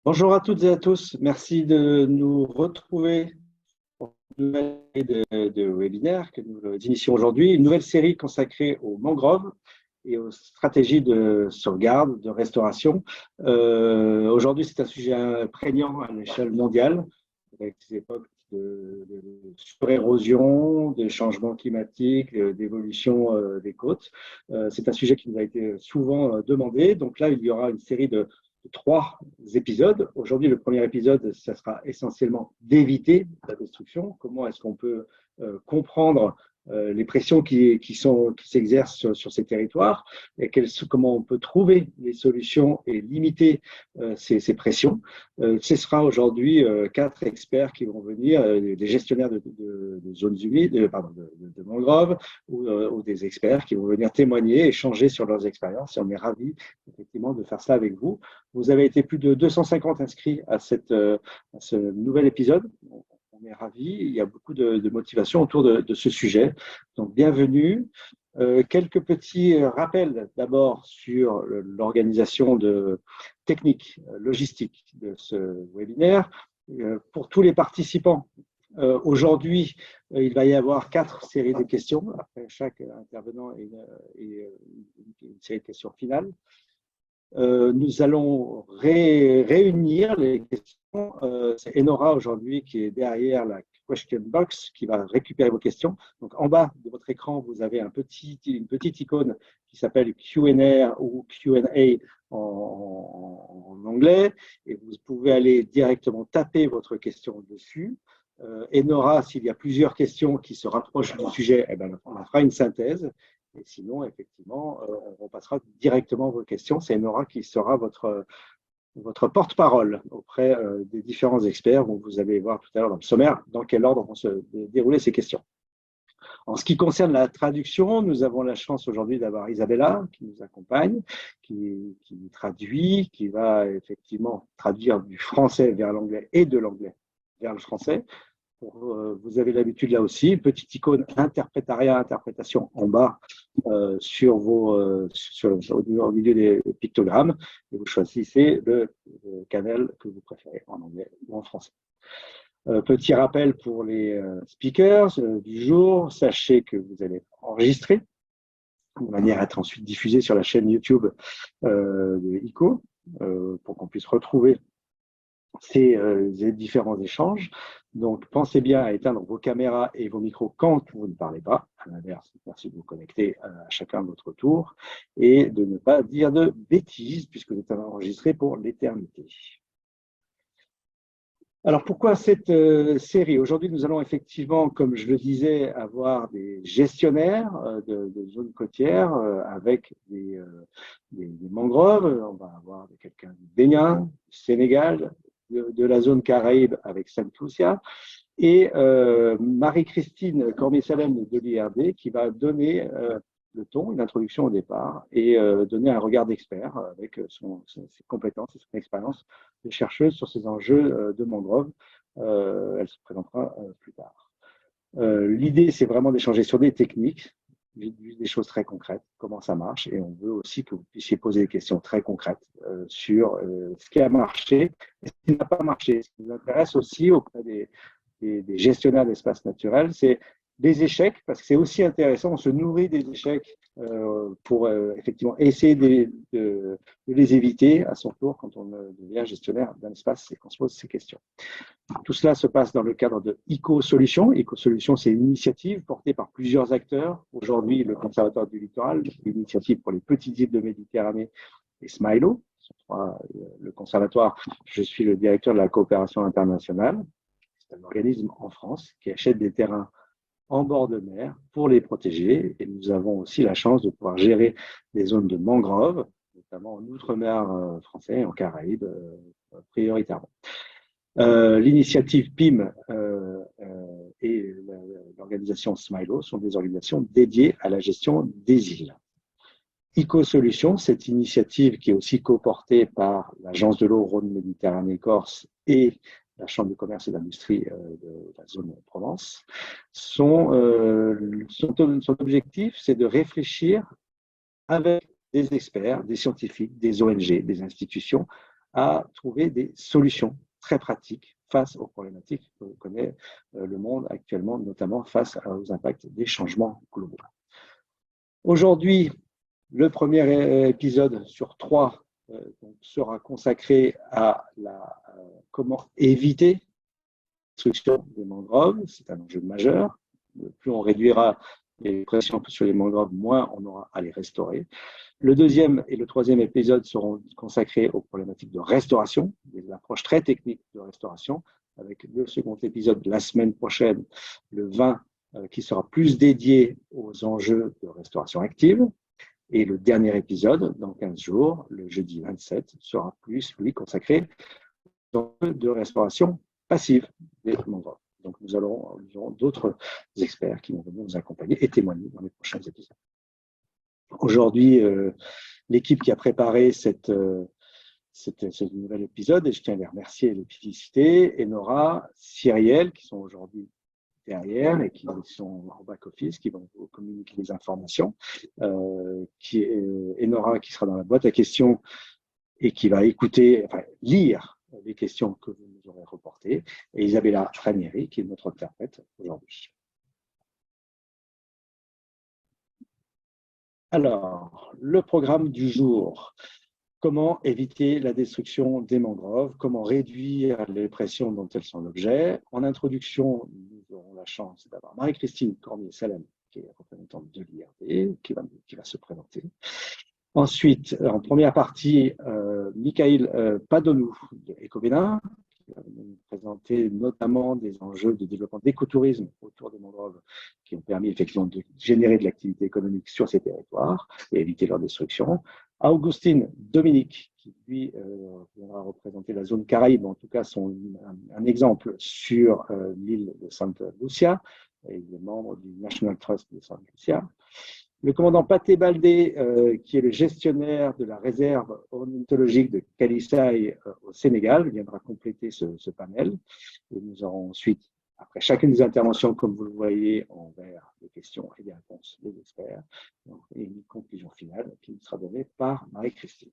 Bonjour à toutes et à tous. Merci de nous retrouver pour une nouvelle série de webinaires que nous initions aujourd'hui. Une nouvelle série consacrée aux mangroves et aux stratégies de sauvegarde, de restauration. Aujourd'hui, c'est un sujet prégnant à l'échelle mondiale, avec des époques de surérosion, des changements climatiques, d'évolution des côtes. C'est un sujet qui nous a été souvent demandé. Donc là, il y aura une série de trois épisodes. Aujourd'hui, le premier épisode, ça sera essentiellement d'éviter la destruction. Comment est-ce qu'on peut comprendre les pressions qui s'exercent sur ces territoires et comment on peut trouver les solutions et limiter ces pressions. Ce sera aujourd'hui quatre experts qui vont venir, des gestionnaires de zones humides, de mangroves ou des experts qui vont venir témoigner, échanger sur leurs expériences. Et on est ravis effectivement de faire ça avec vous. Vous avez été plus de 250 inscrits à ce nouvel épisode. On est ravis. Il y a beaucoup de motivation autour de ce sujet. Donc, bienvenue. Quelques petits rappels d'abord sur l'organisation technique, logistique de ce webinaire. Pour tous les participants, aujourd'hui, il va y avoir 4 séries de questions. Après chaque intervenant et une série de questions finales. Nous allons réunir les questions. C'est Enora aujourd'hui qui est derrière la question box qui va récupérer vos questions. Donc en bas de votre écran, vous avez une petite icône qui s'appelle Q&A ou Q&A en anglais et vous pouvez aller directement taper votre question dessus. Enora, s'il y a plusieurs questions qui se rapprochent du sujet, eh ben, on fera une synthèse. Et sinon, effectivement, on passera directement vos questions. C'est Nora qui sera votre porte-parole auprès des différents experts. Vous allez voir tout à l'heure dans le sommaire dans quel ordre vont se dérouler ces questions. En ce qui concerne la traduction, nous avons la chance aujourd'hui d'avoir Isabella qui nous accompagne, qui traduit, qui va effectivement traduire du français vers l'anglais et de l'anglais vers le français. Vous avez l'habitude là aussi, une petite icône interprétariat, interprétation en bas au milieu des pictogrammes et vous choisissez le canal que vous préférez en anglais ou en français. Petit rappel pour les speakers du jour, sachez que vous allez enregistrer de manière à être ensuite diffusé sur la chaîne YouTube de ICO pour qu'on puisse retrouver ces différents échanges. Donc, pensez bien à éteindre vos caméras et vos micros quand vous ne parlez pas. À l'inverse, merci de vous connecter à chacun de votre tour et de ne pas dire de bêtises puisque vous êtes enregistré pour l'éternité. Alors, pourquoi cette série? Aujourd'hui, nous allons effectivement, comme je le disais, avoir des gestionnaires de zones côtières avec des mangroves. On va avoir quelqu'un du Bénin, du Sénégal, de la zone Caraïbe avec Saint-Lucia et Marie-Christine Cormier-Salem de l'IRD qui va donner le ton, une introduction au départ et donner un regard d'expert avec ses compétences et son expérience de chercheuse sur ces enjeux de mangrove. Elle se présentera plus tard. L'idée, c'est vraiment d'échanger sur des techniques, des choses très concrètes, comment ça marche, et on veut aussi que vous puissiez poser des questions très concrètes sur ce qui a marché et ce qui n'a pas marché. Ce qui nous intéresse aussi auprès des gestionnaires d'espaces naturels, c'est des échecs, parce que c'est aussi intéressant, on se nourrit des échecs pour effectivement essayer de les éviter à son tour quand on devient gestionnaire d'un espace et qu'on se pose ces questions. Tout cela se passe dans le cadre de Eco-Solutions. Eco-Solutions, c'est une initiative portée par plusieurs acteurs. Aujourd'hui, le Conservatoire du littoral, l'initiative pour les petites îles de Méditerranée et Smilo. Le Conservatoire, je suis le directeur de la coopération internationale. C'est un organisme en France qui achète des terrains en bord de mer pour les protéger. Et nous avons aussi la chance de pouvoir gérer des zones de mangroves, notamment en outre-mer français et en Caraïbes prioritairement. L'initiative PIM et l'organisation Smilo sont des organisations dédiées à la gestion des îles. Eco-Solutions, cette initiative qui est aussi coportée par l'Agence de l'eau Rhône-Méditerranée-Corse et la Chambre de commerce et d'industrie de la zone de Provence, son objectif, c'est de réfléchir avec des experts, des scientifiques, des ONG, des institutions, à trouver des solutions très pratiques face aux problématiques que connaît le monde actuellement, notamment face aux impacts des changements globaux. Aujourd'hui, le premier épisode sur 3 sera consacré à comment éviter la destruction des mangroves. C'est un enjeu majeur. Plus on réduira les pressions sur les mangroves, moins on aura à les restaurer. Le deuxième et le troisième épisode seront consacrés aux problématiques de restauration, des approches très techniques de restauration, avec le second épisode la semaine prochaine, le 20, qui sera plus dédié aux enjeux de restauration active. Et le dernier épisode, dans 15 jours, le jeudi 27, sera plus, lui, consacré aux enjeux de restauration passive des mangroves. Donc, nous aurons d'autres experts qui vont venir nous accompagner et témoigner dans les prochains épisodes. Aujourd'hui, l'équipe qui a préparé ce nouvel épisode, et je tiens à les remercier et les féliciter, et Nora, Cyrielle, qui sont aujourd'hui derrière et qui sont en back-office, qui vont vous communiquer les informations, et Nora qui sera dans la boîte à questions et qui va écouter, enfin, lire les questions que vous nous aurez reportées, et Isabella Ranieri, qui est notre interprète aujourd'hui. Alors, le programme du jour. Comment éviter la destruction des mangroves? Comment réduire les pressions dont elles sont l'objet? En introduction, nous aurons la chance d'avoir Marie-Christine Cormier-Salem, qui est représentante de l'IRD, qui va se présenter. Ensuite, en première partie, Michael Padonou de Ecobénin, qui va nous présenter notamment des enjeux de développement d'écotourisme autour des mangroves qui ont permis effectivement de générer de l'activité économique sur ces territoires et éviter leur destruction. Augustine Dominique, qui lui viendra représenter la zone Caraïbe, en tout cas un exemple sur l'île de Santa Lucia, et il est membre du National Trust de Santa Lucia. Le commandant Paté Baldé, qui est le gestionnaire de la réserve ornithologique de Kalissaï au Sénégal, viendra compléter ce panel. Et nous aurons ensuite, après chacune des interventions, comme vous le voyez en vert, des questions et des réponses des experts, et une conclusion finale qui nous sera donnée par Marie-Christine.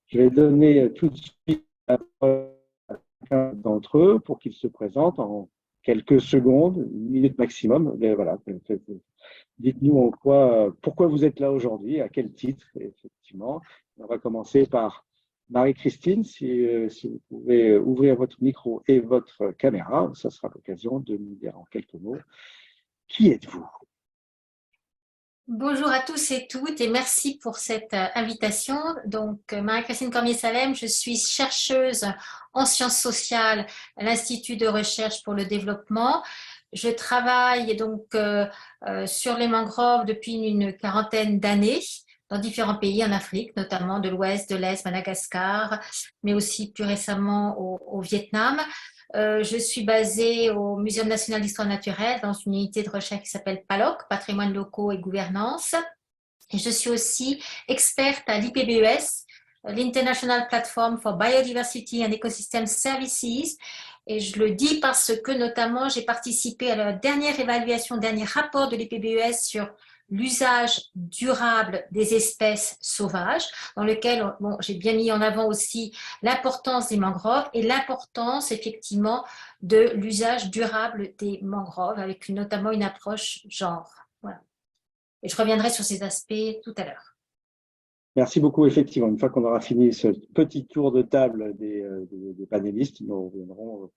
Je vais donner tout de suite la parole à chacun d'entre eux pour qu'ils se présentent en quelques secondes, une minute maximum. Mais voilà, dites-nous pourquoi vous êtes là aujourd'hui, à quel titre, effectivement. On va commencer par Marie-Christine, si vous pouvez ouvrir votre micro et votre caméra, ça sera l'occasion de nous dire en quelques mots qui êtes-vous? Bonjour à tous et toutes et merci pour cette invitation. Donc, Marie-Christine Cormier-Salem, je suis chercheuse en sciences sociales à l'Institut de recherche pour le développement. Je travaille donc sur les mangroves depuis une quarantaine d'années dans différents pays en Afrique, notamment de l'Ouest, de l'Est, Madagascar, mais aussi plus récemment au Vietnam. Je suis basée au Muséum national d'histoire naturelle dans une unité de recherche qui s'appelle PALOC, Patrimoine locaux et gouvernance. Et je suis aussi experte à l'IPBES, l'International Platform for Biodiversity and Ecosystem Services. Et je le dis parce que notamment j'ai participé à la dernière évaluation, dernier rapport de l'IPBES sur l'usage durable des espèces sauvages, dans lequel j'ai bien mis en avant aussi l'importance des mangroves et l'importance effectivement de l'usage durable des mangroves, avec notamment une approche genre. Voilà. Et je reviendrai sur ces aspects tout à l'heure. Merci beaucoup. Effectivement, une fois qu'on aura fini ce petit tour de table des panélistes, nous reviendrons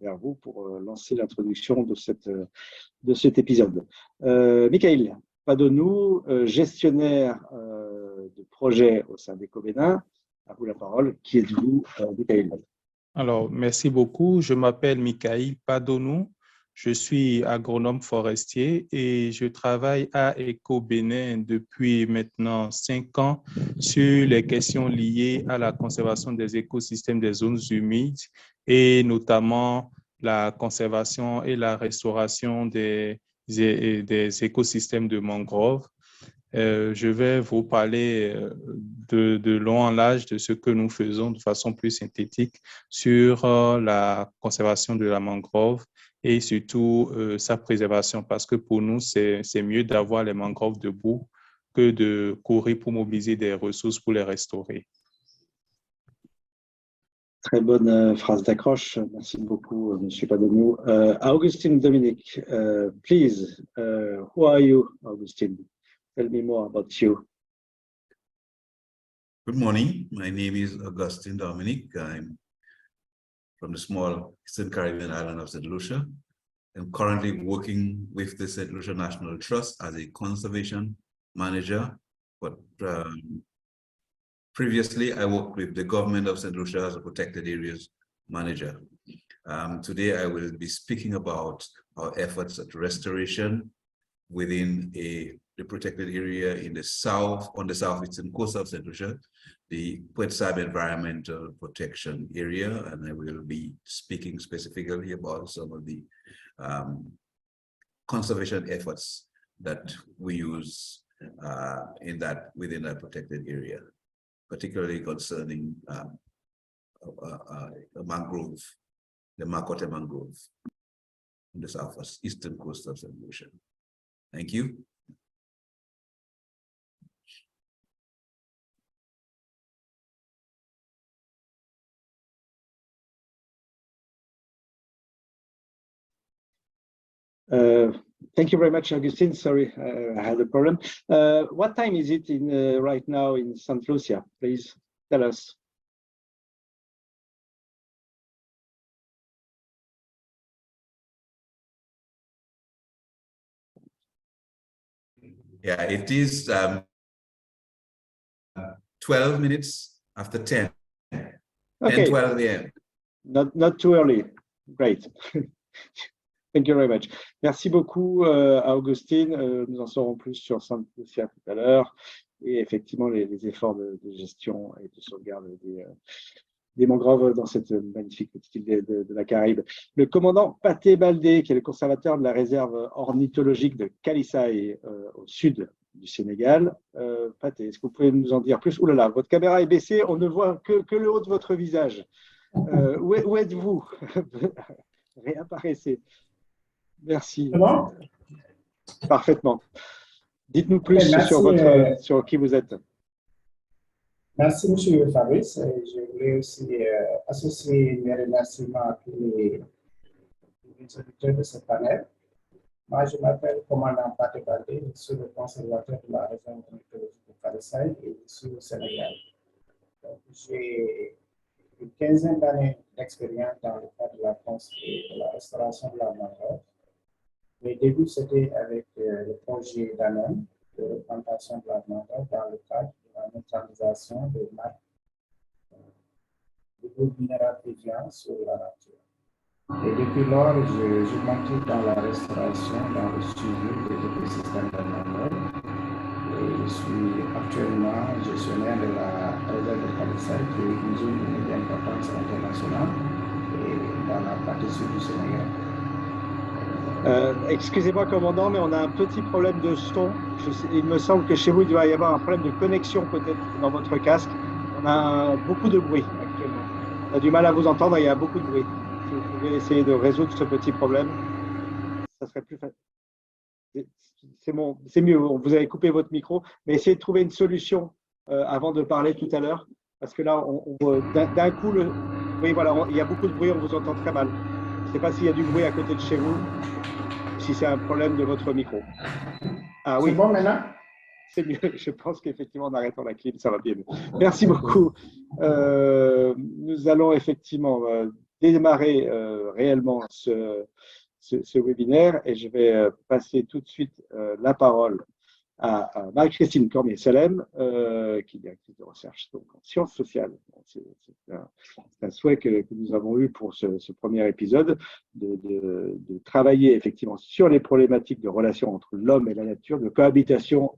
vers vous pour lancer l'introduction de cet épisode. Michael Padonou, gestionnaire de projet au sein d'Ecobénin. À vous la parole. Qui êtes-vous, Michael? Alors, merci beaucoup. Je m'appelle Michael Padonou. Je suis agronome forestier et je travaille à Ecobénin depuis maintenant 5 ans sur les questions liées à la conservation des écosystèmes des zones humides et notamment la conservation et la restauration des écosystèmes de mangroves. Je vais vous parler de long en large de ce que nous faisons de façon plus synthétique sur la conservation de la mangrove et surtout sa préservation, parce que pour nous, c'est mieux d'avoir les mangroves debout que de courir pour mobiliser des ressources pour les restaurer. Très bonne phrase d'accroche. Merci beaucoup, Monsieur Padonou. Augustine Dominic, please, who are you, Augustine? Tell me more about you. Good morning. My name is Augustine Dominic. I'm from the small Eastern Caribbean island of St. Lucia. I'm currently working with the St. Lucia National Trust as a conservation manager, but previously I worked with the government of St. Lucia as a protected areas manager. Today I will be speaking about our efforts at restoration within the protected area in the south, on the southeastern coast of St. Lucia, the Puet Sab Environmental Protection Area, and I will be speaking specifically about some of the conservation efforts that we use within that protected area, particularly concerning the mangrove, the Makote mangrove on the southeastern coast of St. Lucia. Thank you. Thank you very much, Augustine. Sorry, I had a problem. What time is it right now in St. Lucia? Please tell us. Yeah, it is 12 minutes after 10. Okay. 10:12 a.m. Not too early. Great. Thank you very much. Merci beaucoup à Augustine. Nous en saurons plus sur St. Lucia tout à l'heure. Et effectivement, les efforts de gestion et de sauvegarde des mangroves dans cette magnifique petite île de la Caraïbe. Le commandant Pathé Baldé, qui est le conservateur de la réserve ornithologique de Kalissaï, au sud du Sénégal. Pathé, est-ce que vous pouvez nous en dire plus? Ouh là là, votre caméra est baissée, on ne voit que le haut de votre visage. Où êtes-vous? Réapparaissez. Merci. Bon. Parfaitement. Dites-nous plus sur qui vous êtes. Merci, M. Fabrice. Je voulais aussi associer mes remerciements à tous les auditeurs de ce panel. Moi, je m'appelle commandant Pathé Baldé, je suis le conservateur de la région ornithologique de Kalissaï et je suis au Sénégal. J'ai une quinzaine d'années d'expérience dans le cadre de la restauration de la mangrove. Mes débuts, c'était avec le projet d'ANON, de replantation de la mangrove dans le cadre de la neutralisation des marques de groupe minéral préviant sur la nature. Et depuis lors, je m'active dans la restauration, dans le suivi des écosystèmes de mangrove. Et je suis actuellement gestionnaire de la réserve de Kalissaï, qui est une zone d'importance internationale et dans la partie sud du Sénégal. Excusez-moi, commandant, mais on a un petit problème de son. Il me semble que chez vous, il doit y avoir un problème de connexion peut-être dans votre casque. On a beaucoup de bruit actuellement. On a du mal à vous entendre, il y a beaucoup de bruit. Si vous pouvez essayer de résoudre ce petit problème, ça serait plus facile. C'est mieux, vous avez coupé votre micro, mais essayez de trouver une solution avant de parler tout à l'heure, parce que là, d'un coup, oui, voilà, il y a beaucoup de bruit, on vous entend très mal. Je ne sais pas s'il y a du bruit à côté de chez vous, si c'est un problème de votre micro. Ah oui. C'est bon maintenant? C'est mieux, je pense qu'effectivement, en arrêtant la clim, ça va bien mieux. Merci beaucoup. Nous allons effectivement démarrer réellement ce webinaire et je vais passer tout de suite la parole à Marie-Christine Cormier-Salem, qui est directrice de recherche donc, en sciences sociales. C'est un souhait que nous avons eu pour ce premier épisode, de travailler effectivement sur les problématiques de relations entre l'homme et la nature, de cohabitation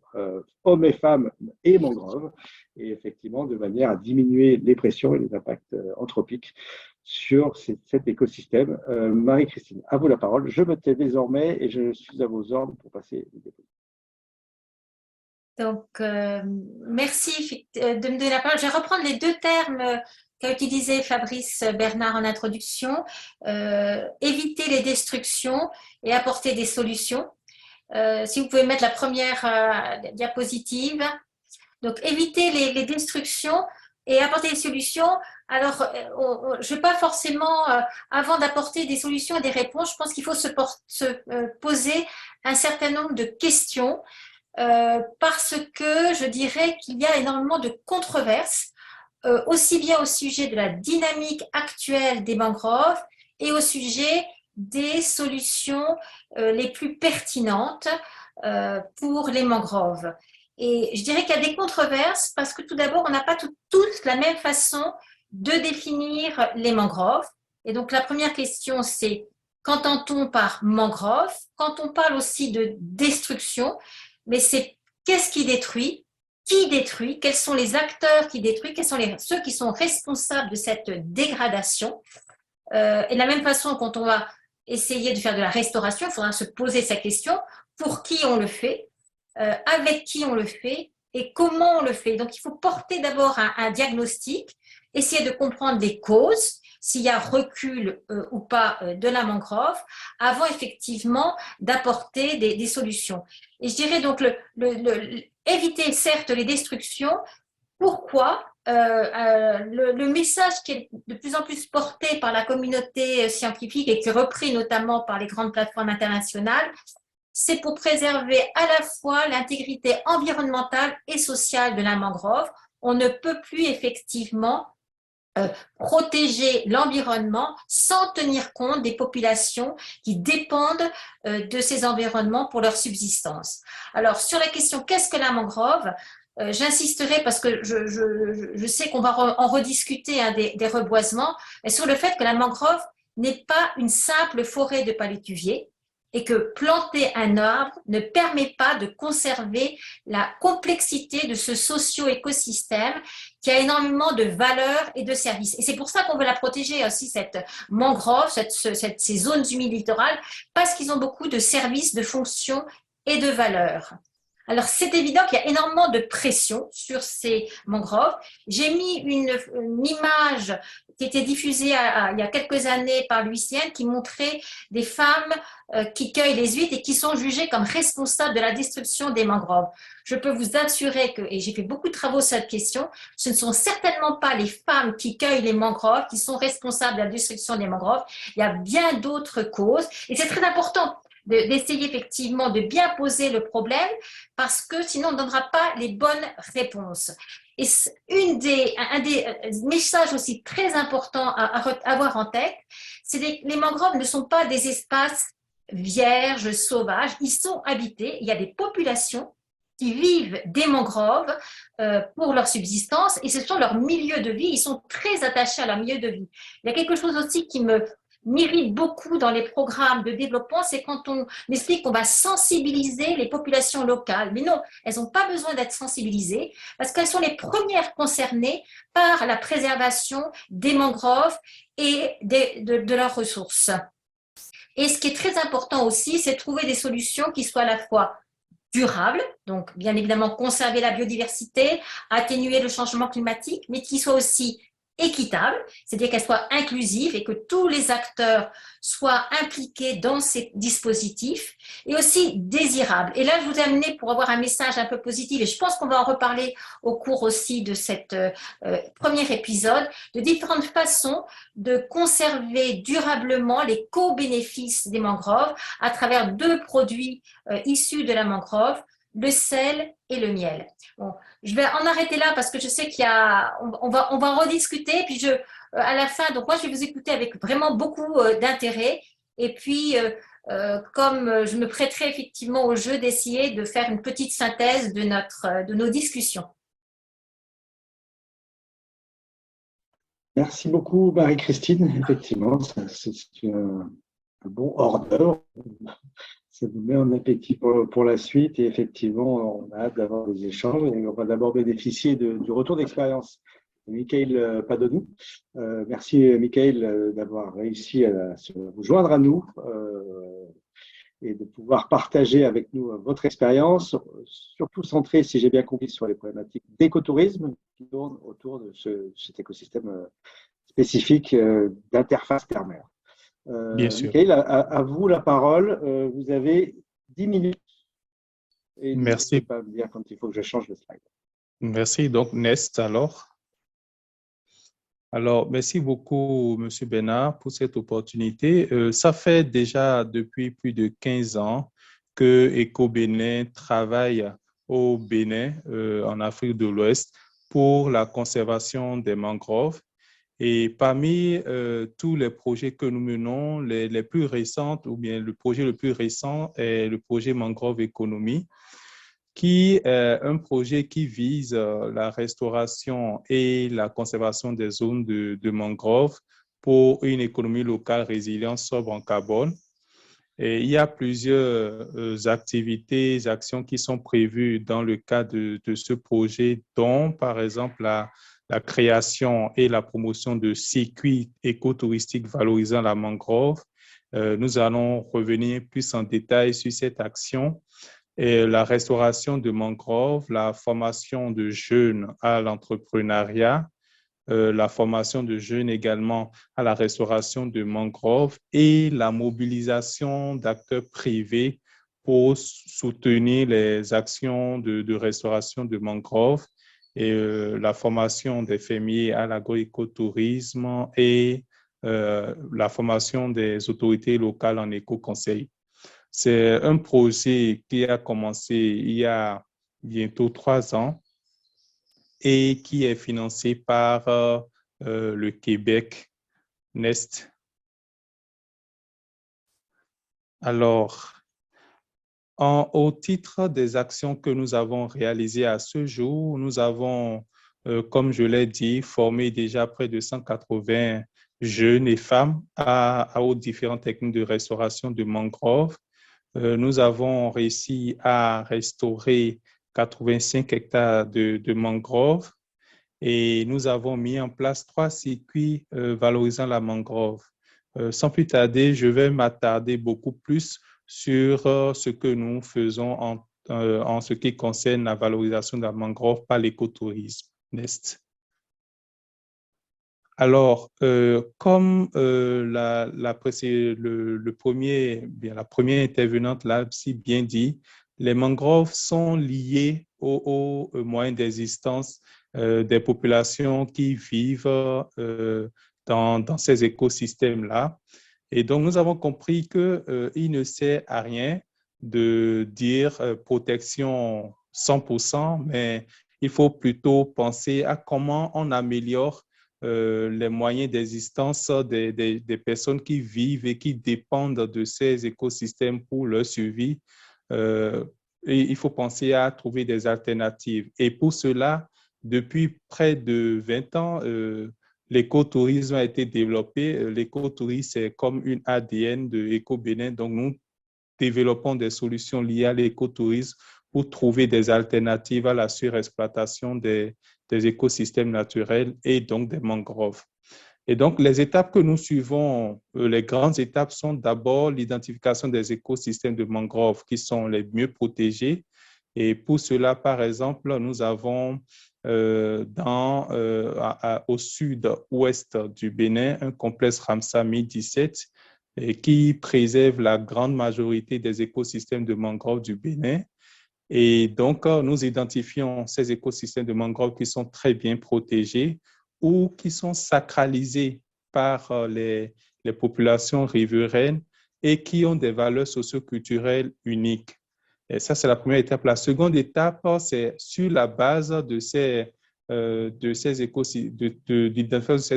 hommes et femmes et mangroves, et effectivement de manière à diminuer les pressions et les impacts anthropiques sur cet écosystème. Marie-Christine, à vous la parole. Je me tais désormais et je suis à vos ordres pour passer les dépôts. Donc, merci de me donner la parole. Je vais reprendre les deux termes qu'a utilisé Fabrice Bernard en introduction. Éviter les destructions et apporter des solutions. Si vous pouvez mettre la première diapositive. Donc, éviter les destructions et apporter des solutions. Alors, je ne vais pas forcément, avant d'apporter des solutions et des réponses, je pense qu'il faut se poser un certain nombre de questions parce que je dirais qu'il y a énormément de controverses, aussi bien au sujet de la dynamique actuelle des mangroves et au sujet des solutions les plus pertinentes pour les mangroves. Et je dirais qu'il y a des controverses parce que tout d'abord, on n'a pas tous la même façon de définir les mangroves. Et donc, la première question, c'est qu'entend-on par mangrove? Quand on parle aussi de destruction, mais c'est qu'est-ce qui détruit? Qui détruit? Quels sont les acteurs qui détruisent? Quels sont ceux qui sont responsables de cette dégradation? Et de la même façon, quand on va essayer de faire de la restauration, il faudra se poser cette question, pour qui on le fait, avec qui on le fait et comment on le fait. Donc, il faut porter d'abord un diagnostic, essayer de comprendre les causes, s'il y a recul ou pas de la mangrove, avant effectivement d'apporter des solutions. Et je dirais donc éviter certes les destructions. Pourquoi le message qui est de plus en plus porté par la communauté scientifique et qui est repris notamment par les grandes plateformes internationales, c'est pour préserver à la fois l'intégrité environnementale et sociale de la mangrove. On ne peut plus effectivement protéger l'environnement sans tenir compte des populations qui dépendent de ces environnements pour leur subsistance. Alors, sur la question « qu'est-ce que la mangrove ?» j'insisterai parce que je sais qu'on va en rediscuter des reboisements, mais sur le fait que la mangrove n'est pas une simple forêt de palétuviers et que planter un arbre ne permet pas de conserver la complexité de ce socio-écosystème qui a énormément de valeurs et de services. Et c'est pour ça qu'on veut la protéger aussi, cette mangrove, ces zones humides littorales, parce qu'ils ont beaucoup de services, de fonctions et de valeurs. Alors, c'est évident qu'il y a énormément de pression sur ces mangroves. J'ai mis une image qui était diffusée il y a quelques années par l'UICN qui montrait des femmes qui cueillent les huîtres et qui sont jugées comme responsables de la destruction des mangroves. Je peux vous assurer que, et j'ai fait beaucoup de travaux sur cette question, ce ne sont certainement pas les femmes qui cueillent les mangroves qui sont responsables de la destruction des mangroves. Il y a bien d'autres causes et c'est très important d'essayer effectivement de bien poser le problème parce que sinon on ne donnera pas les bonnes réponses. Et un des messages aussi très importants à avoir en tête, c'est que les mangroves ne sont pas des espaces vierges, sauvages, ils sont habités, il y a des populations qui vivent des mangroves pour leur subsistance et ce sont leurs milieux de vie, ils sont très attachés à leur milieu de vie. Il y a quelque chose aussi qui m'irrite beaucoup dans les programmes de développement, c'est quand on explique qu'on va sensibiliser les populations locales. Mais non, elles n'ont pas besoin d'être sensibilisées parce qu'elles sont les premières concernées par la préservation des mangroves et de leurs ressources. Et ce qui est très important aussi, c'est de trouver des solutions qui soient à la fois durables, donc bien évidemment conserver la biodiversité, atténuer le changement climatique, mais qui soient aussi équitable, c'est-à-dire qu'elle soit inclusive et que tous les acteurs soient impliqués dans ces dispositifs et aussi désirable. Et là, je vous ai amené pour avoir un message un peu positif et je pense qu'on va en reparler au cours aussi de cet premier épisode, de différentes façons de conserver durablement les co-bénéfices des mangroves à travers deux produits issus de la mangrove, le sel et le miel. Bon, je vais en arrêter là parce que je sais on va en rediscuter. Puis à la fin, donc moi, je vais vous écouter avec vraiment beaucoup d'intérêt. Et puis, comme je me prêterai effectivement au jeu d'essayer de faire une petite synthèse de nos discussions. Merci beaucoup, Marie-Christine. Effectivement, c'est un bon hors d'œuvre. Ça nous met en appétit pour la suite et effectivement, on a hâte d'avoir des échanges et on va d'abord bénéficier du retour d'expérience de Michael Padonou. Merci Michael d'avoir réussi à vous joindre à nous et de pouvoir partager avec nous votre expérience, surtout centrée, si j'ai bien compris, sur les problématiques d'écotourisme qui tournent autour de cet écosystème spécifique d'interface terre-mer. Bien sûr. Michael, à vous la parole. Vous avez 10 minutes. Et merci. N'hésitez pas à me dire quand il faut que je change de slide. Merci. Donc, Nest, alors. Alors, merci beaucoup, Monsieur Bénard, pour cette opportunité. Ça fait déjà depuis plus de 15 ans que EcoBénin travaille au Bénin, en Afrique de l'Ouest, pour la conservation des mangroves. Et parmi tous les projets que nous menons, les plus récents, ou bien le projet le plus récent est le projet Mangrove Économie, qui est un projet qui vise la restauration et la conservation des zones de mangrove pour une économie locale résiliente, sobre en carbone. Et il y a plusieurs activités, actions qui sont prévues dans le cadre de ce projet, dont par exemple la création et la promotion de circuits écotouristiques valorisant la mangrove. Nous allons revenir plus en détail sur cette action. Et la restauration de mangroves, la formation de jeunes à l'entrepreneuriat, la formation de jeunes également à la restauration de mangroves et la mobilisation d'acteurs privés pour soutenir les actions de restauration de mangroves et la formation des fermiers à l'agroécotourisme et la formation des autorités locales en éco-conseil. C'est un projet qui a commencé il y a bientôt 3 ans et qui est financé par le Québec Nest. Alors, au titre des actions que nous avons réalisées à ce jour, nous avons, comme je l'ai dit, formé déjà près de 180 jeunes et femmes aux différentes techniques de restauration de mangroves. Nous avons réussi à restaurer 85 hectares de mangroves et nous avons mis en place 3 circuits valorisant la mangrove. Sans plus tarder, je vais m'attarder beaucoup plus sur ce que nous faisons en ce qui concerne la valorisation de la mangrove par l'écotourisme. Nest. Alors, comme la première intervenante l'a si bien dit, les mangroves sont liées aux moyens d'existence des populations qui vivent dans ces écosystèmes-là. Et donc, nous avons compris qu'il ne sert à rien de dire protection 100%, mais il faut plutôt penser à comment on améliore les moyens d'existence des personnes qui vivent et qui dépendent de ces écosystèmes pour leur survie. Et il faut penser à trouver des alternatives. Et pour cela, depuis près de 20 ans, l'écotourisme a été développé. L'écotourisme, c'est comme une ADN de EcoBénin. Donc, nous développons des solutions liées à l'écotourisme pour trouver des alternatives à la surexploitation des écosystèmes naturels et donc des mangroves. Et donc, les étapes que nous suivons, les grandes étapes sont d'abord l'identification des écosystèmes de mangroves qui sont les mieux protégés. Et pour cela, par exemple, nous avons au sud-ouest du Bénin un complexe Ramsar 1017 qui préserve la grande majorité des écosystèmes de mangroves du Bénin. Et donc, nous identifions ces écosystèmes de mangroves qui sont très bien protégés ou qui sont sacralisés par les populations riveraines et qui ont des valeurs socioculturelles uniques. Et ça, c'est la première étape. La seconde étape, c'est sur la base de ces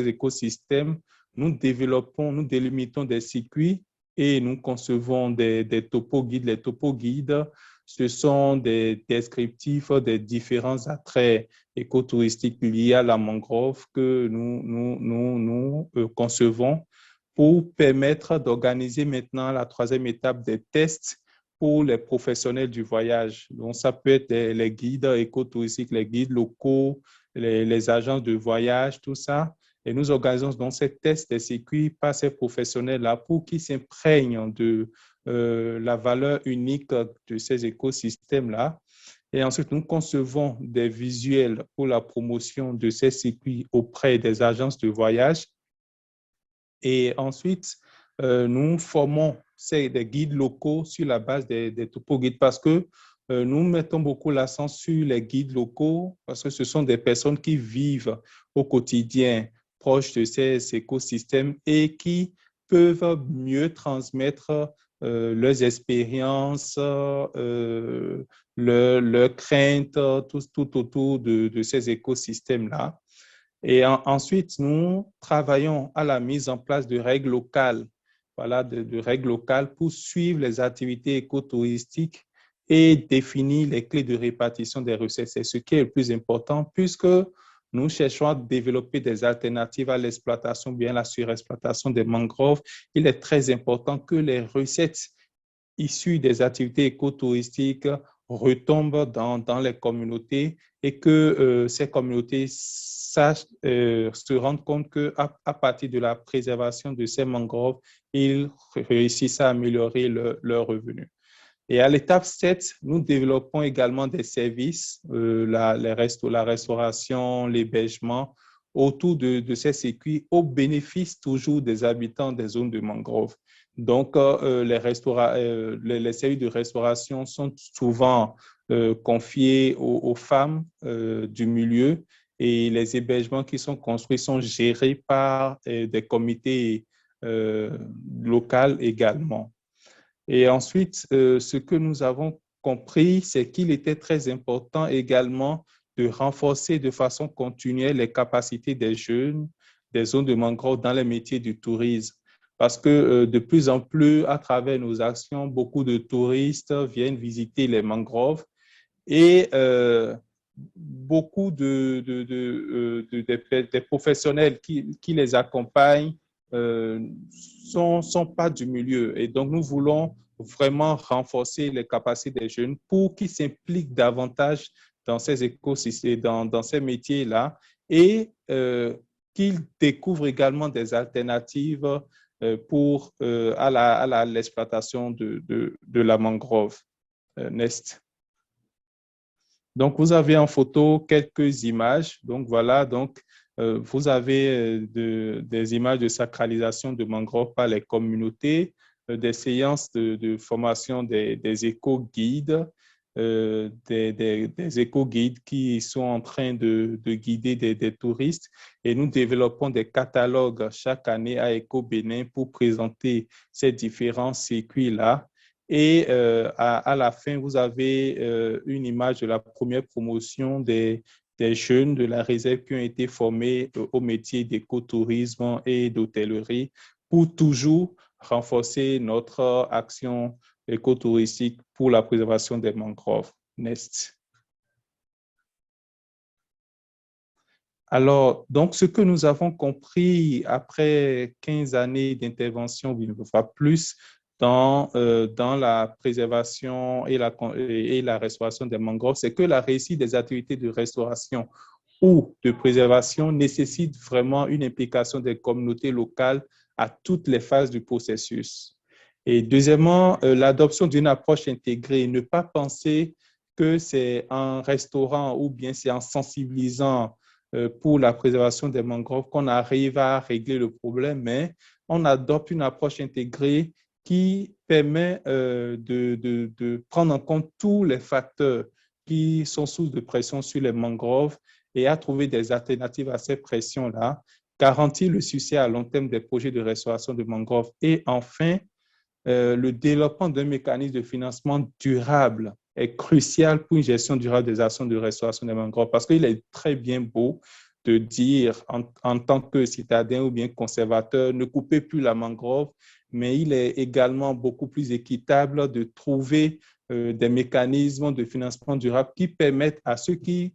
écosystèmes, nous délimitons des circuits et nous concevons des topo-guides. Les topo-guides, ce sont des descriptifs des différents attraits écotouristiques liés à la mangrove que nous concevons pour permettre d'organiser maintenant la troisième étape des tests pour les professionnels du voyage. Donc, ça peut être les guides écotouristiques, les guides locaux, les agences de voyage, tout ça. Et nous organisons donc ces tests des circuits par ces professionnels-là pour qu'ils s'imprègnent de la valeur unique de ces écosystèmes-là. Et ensuite, nous concevons des visuels pour la promotion de ces circuits auprès des agences de voyage. Et ensuite, nous formons des guides locaux sur la base des topo-guides parce que nous mettons beaucoup l'accent sur les guides locaux parce que ce sont des personnes qui vivent au quotidien proches de ces écosystèmes et qui peuvent mieux transmettre leurs expériences, leurs craintes, tout autour de ces écosystèmes-là. Et ensuite, nous travaillons à la mise en place de règles locales, voilà, de règles locales pour suivre les activités écotouristiques et définir les clés de répartition des recettes. C'est ce qui est le plus important puisque nous cherchons à développer des alternatives à l'exploitation, bien la surexploitation des mangroves. Il est très important que les recettes issues des activités écotouristiques retombent dans les communautés et que ces communautés sachent, se rendent compte qu'à partir de la préservation de ces mangroves, ils réussissent à améliorer leurs revenus. Et à l'étape 7, nous développons également des services, la restauration, l'hébergement autour de ces circuits au bénéfice toujours des habitants des zones de mangroves. Donc, les services de restauration sont souvent confiés aux femmes du milieu et les hébergements qui sont construits sont gérés par des comités locaux également. Et ensuite, ce que nous avons compris, c'est qu'il était très important également de renforcer de façon continuelle les capacités des jeunes des zones de mangrove dans les métiers du tourisme. Parce que de plus en plus, à travers nos actions, beaucoup de touristes viennent visiter les mangroves et beaucoup des professionnels qui les accompagnent sont pas du milieu. Et donc, nous voulons vraiment renforcer les capacités des jeunes pour qu'ils s'impliquent davantage dans ces écosystèmes, dans ces métiers-là et qu'ils découvrent également des alternatives à l'exploitation de la mangrove. Nest. Donc, vous avez en photo quelques images. Donc, voilà, donc, vous avez des images de sacralisation de mangroves par les communautés, des séances de formation des éco-guides, des éco-guides qui sont en train de guider des touristes. Et nous développons des catalogues chaque année à Eco-Bénin pour présenter ces différents circuits-là. Et à la fin, vous avez une image de la première promotion des jeunes de la réserve qui ont été formés au métier d'écotourisme et d'hôtellerie pour toujours renforcer notre action écotouristique pour la préservation des mangroves. Next. Alors, donc, ce que nous avons compris après 15 années d'intervention, il ne va plus, dans la préservation et la restauration des mangroves, c'est que la réussite des activités de restauration ou de préservation nécessite vraiment une implication des communautés locales à toutes les phases du processus. Et deuxièmement, l'adoption d'une approche intégrée, ne pas penser que c'est en restaurant ou bien c'est en sensibilisant pour la préservation des mangroves qu'on arrive à régler le problème, mais on adopte une approche intégrée qui permet de prendre en compte tous les facteurs qui sont source de pression sur les mangroves et à trouver des alternatives à ces pressions-là, garantir le succès à long terme des projets de restauration de mangroves et enfin, le développement d'un mécanisme de financement durable est crucial pour une gestion durable des actions de restauration des mangroves parce qu'il est très bien beau de dire en tant que citadin ou bien conservateur, ne coupez plus la mangrove, mais il est également beaucoup plus équitable de trouver des mécanismes de financement durable qui permettent à ceux qui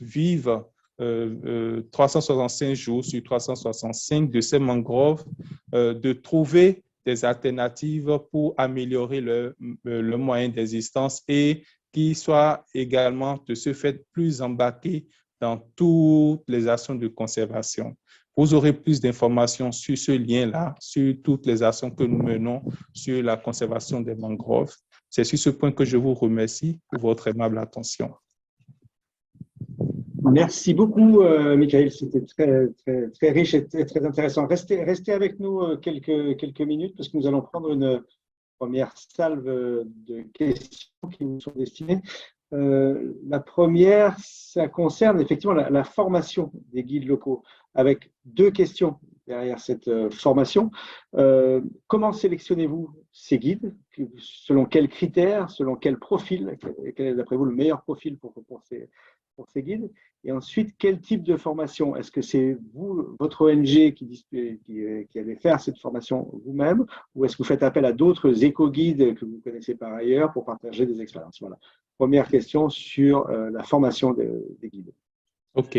vivent 365 jours sur 365 de ces mangroves de trouver des alternatives pour améliorer le moyen d'existence et qui soient également de ce fait plus embarqués dans toutes les actions de conservation. Vous aurez plus d'informations sur ce lien-là, sur toutes les actions que nous menons sur la conservation des mangroves. C'est sur ce point que je vous remercie pour votre aimable attention. Merci beaucoup, Michael. C'était très riche et très intéressant. Restez avec nous quelques minutes parce que nous allons prendre une première salve de questions qui nous sont destinées. La première, ça concerne effectivement la formation des guides locaux, avec deux questions derrière cette formation. Comment sélectionnez-vous ces guides? Selon quels critères? Selon quel profil? Quel est d'après vous le meilleur profil pour ces guides? Et ensuite, quel type de formation? Est-ce que c'est vous, votre ONG, qui allez faire cette formation vous-même, ou est-ce que vous faites appel à d'autres éco-guides que vous connaissez par ailleurs pour partager des expériences? Voilà. Première question sur la formation des guides. OK.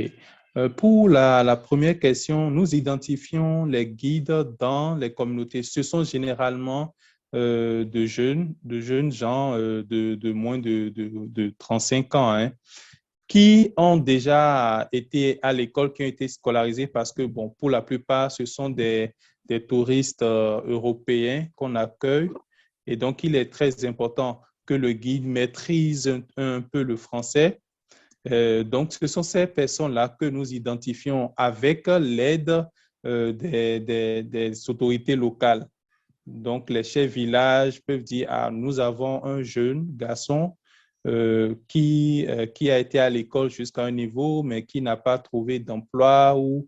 Pour la première question, nous identifions les guides dans les communautés. Ce sont généralement de jeunes gens de moins de 35 ans, hein, qui ont déjà été à l'école, qui ont été scolarisés parce que, bon, pour la plupart, ce sont des touristes européens qu'on accueille. Et donc, il est très important que le guide maîtrise un peu le français. Donc, ce sont ces personnes-là que nous identifions avec l'aide des autorités locales. Donc, les chefs villages peuvent dire, ah, nous avons un jeune garçon qui a été à l'école jusqu'à un niveau, mais qui n'a pas trouvé d'emploi ou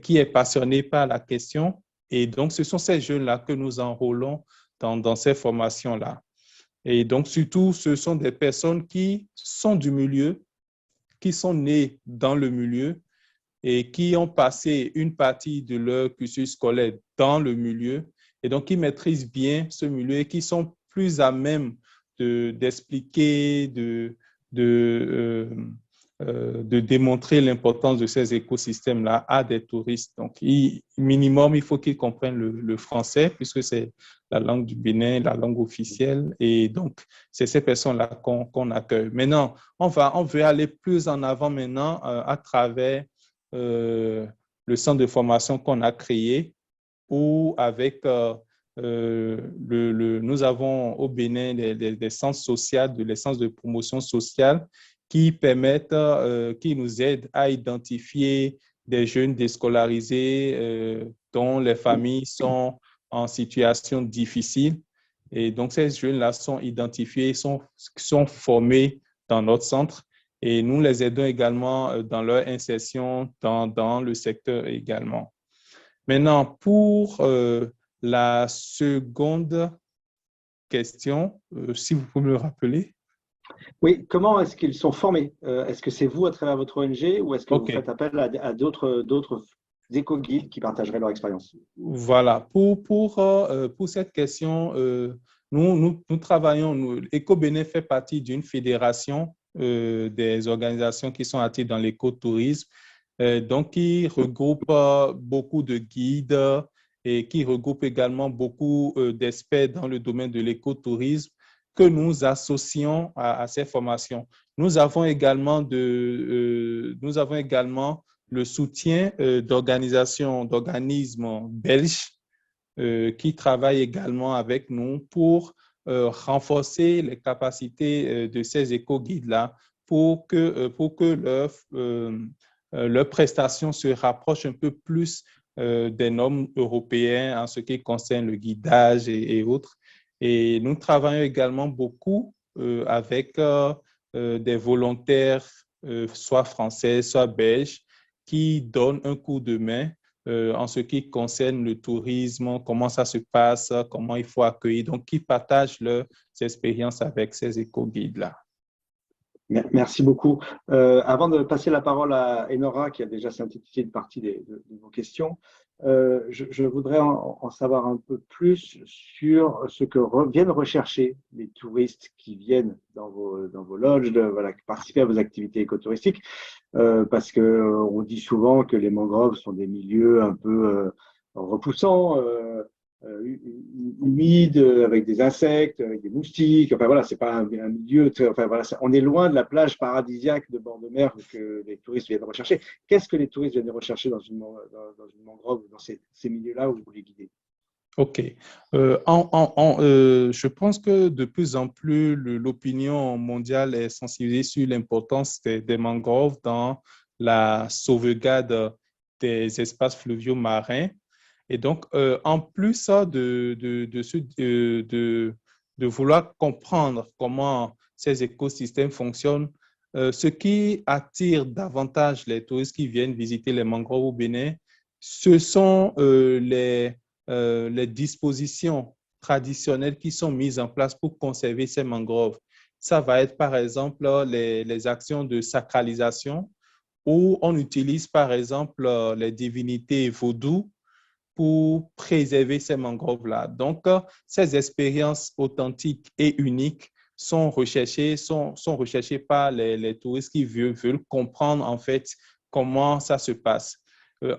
qui est passionné par la question. Et donc, ce sont ces jeunes-là que nous enrôlons dans ces formations-là. Et donc, surtout, ce sont des personnes qui sont du milieu, qui sont nés dans le milieu et qui ont passé une partie de leur cursus scolaire dans le milieu et donc qui maîtrisent bien ce milieu et qui sont plus à même d'expliquer, de démontrer l'importance de ces écosystèmes-là à des touristes. Donc, minimum, il faut qu'ils comprennent le français puisque c'est la langue du Bénin, la langue officielle. Et donc, c'est ces personnes-là qu'on accueille. Maintenant, on veut aller plus en avant maintenant à travers le centre de formation qu'on a créé où avec nous avons au Bénin des centres sociaux, les centres de promotion sociale qui permettent, qui nous aident à identifier des jeunes déscolarisés dont les familles sont en situation difficile. Et donc, ces jeunes-là sont identifiés, sont formés dans notre centre et nous les aidons également dans leur insertion dans le secteur également. Maintenant, pour la seconde question, si vous pouvez me le rappeler. Oui, comment est-ce qu'ils sont formés? Est-ce que c'est vous à travers votre ONG ou est-ce que vous faites appel à d'autres éco-guides qui partageraient leur expérience? Voilà, pour cette question, nous travaillons, EcoBénin fait partie d'une fédération des organisations qui sont actives dans l'écotourisme, donc qui regroupe beaucoup de guides et qui regroupe également beaucoup d'experts dans le domaine de l'écotourisme que nous associons à ces formations. Nous avons également le soutien d'organismes belges qui travaillent également avec nous pour renforcer les capacités de ces éco-guides-là pour que leurs prestations se rapprochent un peu plus des normes européennes en ce qui concerne le guidage et autres. Et nous travaillons également beaucoup avec des volontaires, soit français, soit belges, qui donnent un coup de main en ce qui concerne le tourisme, comment ça se passe, comment il faut accueillir, donc qui partagent leurs expériences avec ces éco-guides-là. Merci beaucoup. Avant de passer la parole à Enora, qui a déjà synthétisé une partie de vos questions, je voudrais en savoir un peu plus sur ce que viennent rechercher les touristes qui viennent dans vos lodges, qui participent à vos activités écotouristiques, parce qu'on dit souvent que les mangroves sont des milieux un peu repoussants, humide, avec des insectes, avec des moustiques. Enfin voilà, c'est pas un milieu. Enfin voilà, on est loin de la plage paradisiaque de bord de mer que les touristes viennent rechercher. Qu'est-ce que les touristes viennent rechercher dans une mangrove, dans ces milieux-là où vous les guidez? OK. Je pense que de plus en plus, l'opinion mondiale est sensibilisée sur l'importance des mangroves dans la sauvegarde des espaces fluviaux marins. Et donc, en plus de vouloir comprendre comment ces écosystèmes fonctionnent. Ce qui attire davantage les touristes qui viennent visiter les mangroves au Bénin, ce sont les dispositions traditionnelles qui sont mises en place pour conserver ces mangroves. Ça va être par exemple les actions de sacralisation où on utilise par exemple les divinités vaudou pour préserver ces mangroves-là. Donc, ces expériences authentiques et uniques sont recherchées par les touristes qui veulent comprendre en fait comment ça se passe.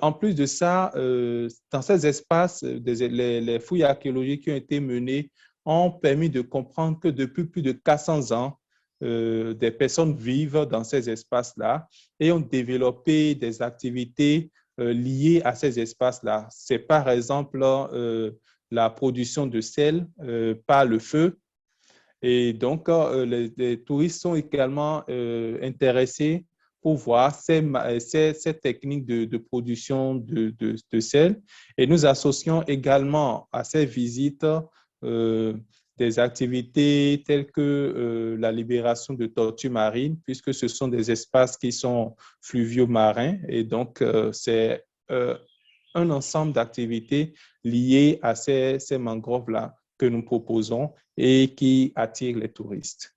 En plus de ça, dans ces espaces, les fouilles archéologiques qui ont été menées ont permis de comprendre que depuis plus de 400 ans, des personnes vivent dans ces espaces-là et ont développé des activités liées à ces espaces-là. C'est par exemple la production de sel par le feu. Et donc, les touristes sont également intéressés pour voir ces techniques de production de sel. Et nous associons également à ces visites des activités telles que la libération de tortues marines, puisque ce sont des espaces qui sont fluvio-marins. Et donc, c'est un ensemble d'activités liées à ces mangroves-là que nous proposons et qui attirent les touristes.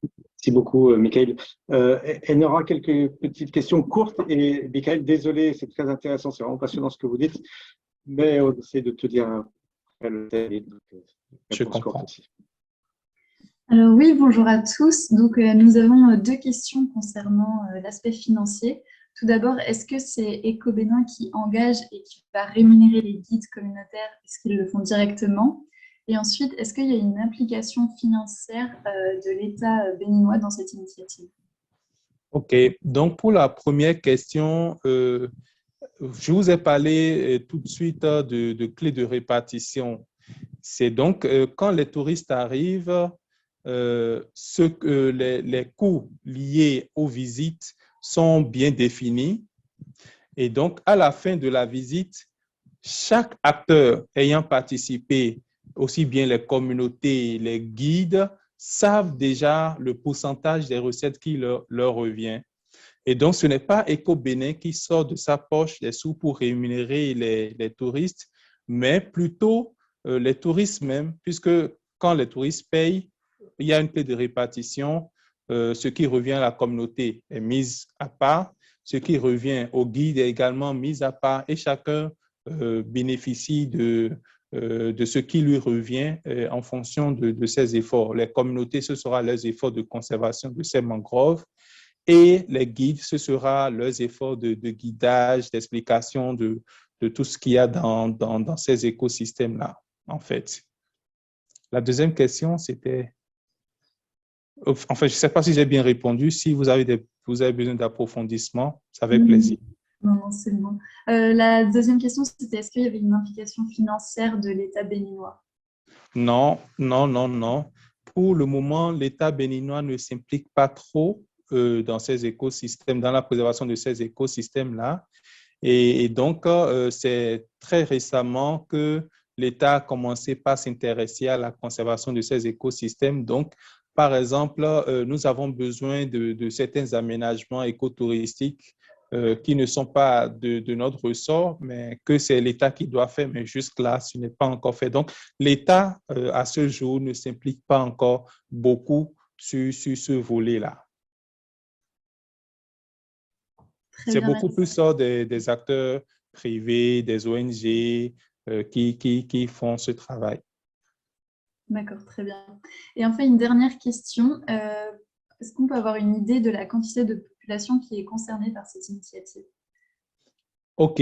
Merci beaucoup, Michael. Il y aura quelques petites questions courtes. Et Michael, désolé, c'est très intéressant, c'est vraiment passionnant ce que vous dites, mais on essaie de te dire après le thème. Je comprends. Alors oui, bonjour à tous. Donc, nous avons deux questions concernant l'aspect financier. Tout d'abord, est-ce que c'est Eco-Bénin qui engage et qui va rémunérer les guides communautaires? Est-ce qu'ils le font directement? Et ensuite, est-ce qu'il y a une implication financière de l'État béninois dans cette initiative? OK. Donc, pour la première question, je vous ai parlé tout de suite de clés de répartition. C'est donc quand les touristes arrivent, les coûts liés aux visites sont bien définis. Et donc, à la fin de la visite, chaque acteur ayant participé, aussi bien les communautés, les guides, savent déjà le pourcentage des recettes qui leur revient. Et donc, ce n'est pas Eco-Bénin qui sort de sa poche les sous pour rémunérer les touristes, mais plutôt les touristes même, puisque quand les touristes payent, il y a une clé de répartition. Ce qui revient à la communauté est mis à part. Ce qui revient au guide est également mis à part et chacun bénéficie de ce qui lui revient en fonction de ses efforts. Les communautés, ce sera leurs efforts de conservation de ces mangroves et les guides, ce sera leurs efforts de guidage, d'explication de tout ce qu'il y a dans ces écosystèmes-là, en fait. La deuxième question, c'était... En fait, je ne sais pas si j'ai bien répondu. Si vous avez besoin d'approfondissement, c'est avec plaisir. Non, c'est bon. La deuxième question, c'était est-ce qu'il y avait une implication financière de l'État béninois? Non. Pour le moment, l'État béninois ne s'implique pas trop dans ces écosystèmes, dans la préservation de ces écosystèmes-là. Et donc, c'est très récemment que l'État a commencé par s'intéresser à la conservation de ces écosystèmes. Donc, par exemple, nous avons besoin de certains aménagements écotouristiques qui ne sont pas de notre ressort, mais que c'est l'État qui doit faire, mais jusque-là, ce n'est pas encore fait. Donc, l'État, à ce jour, ne s'implique pas encore beaucoup sur ce volet-là. C'est beaucoup plus des acteurs privés, des ONG qui font ce travail. D'accord, très bien. Et enfin, une dernière question. Est-ce qu'on peut avoir une idée de la quantité de population qui est concernée par cette initiative? OK.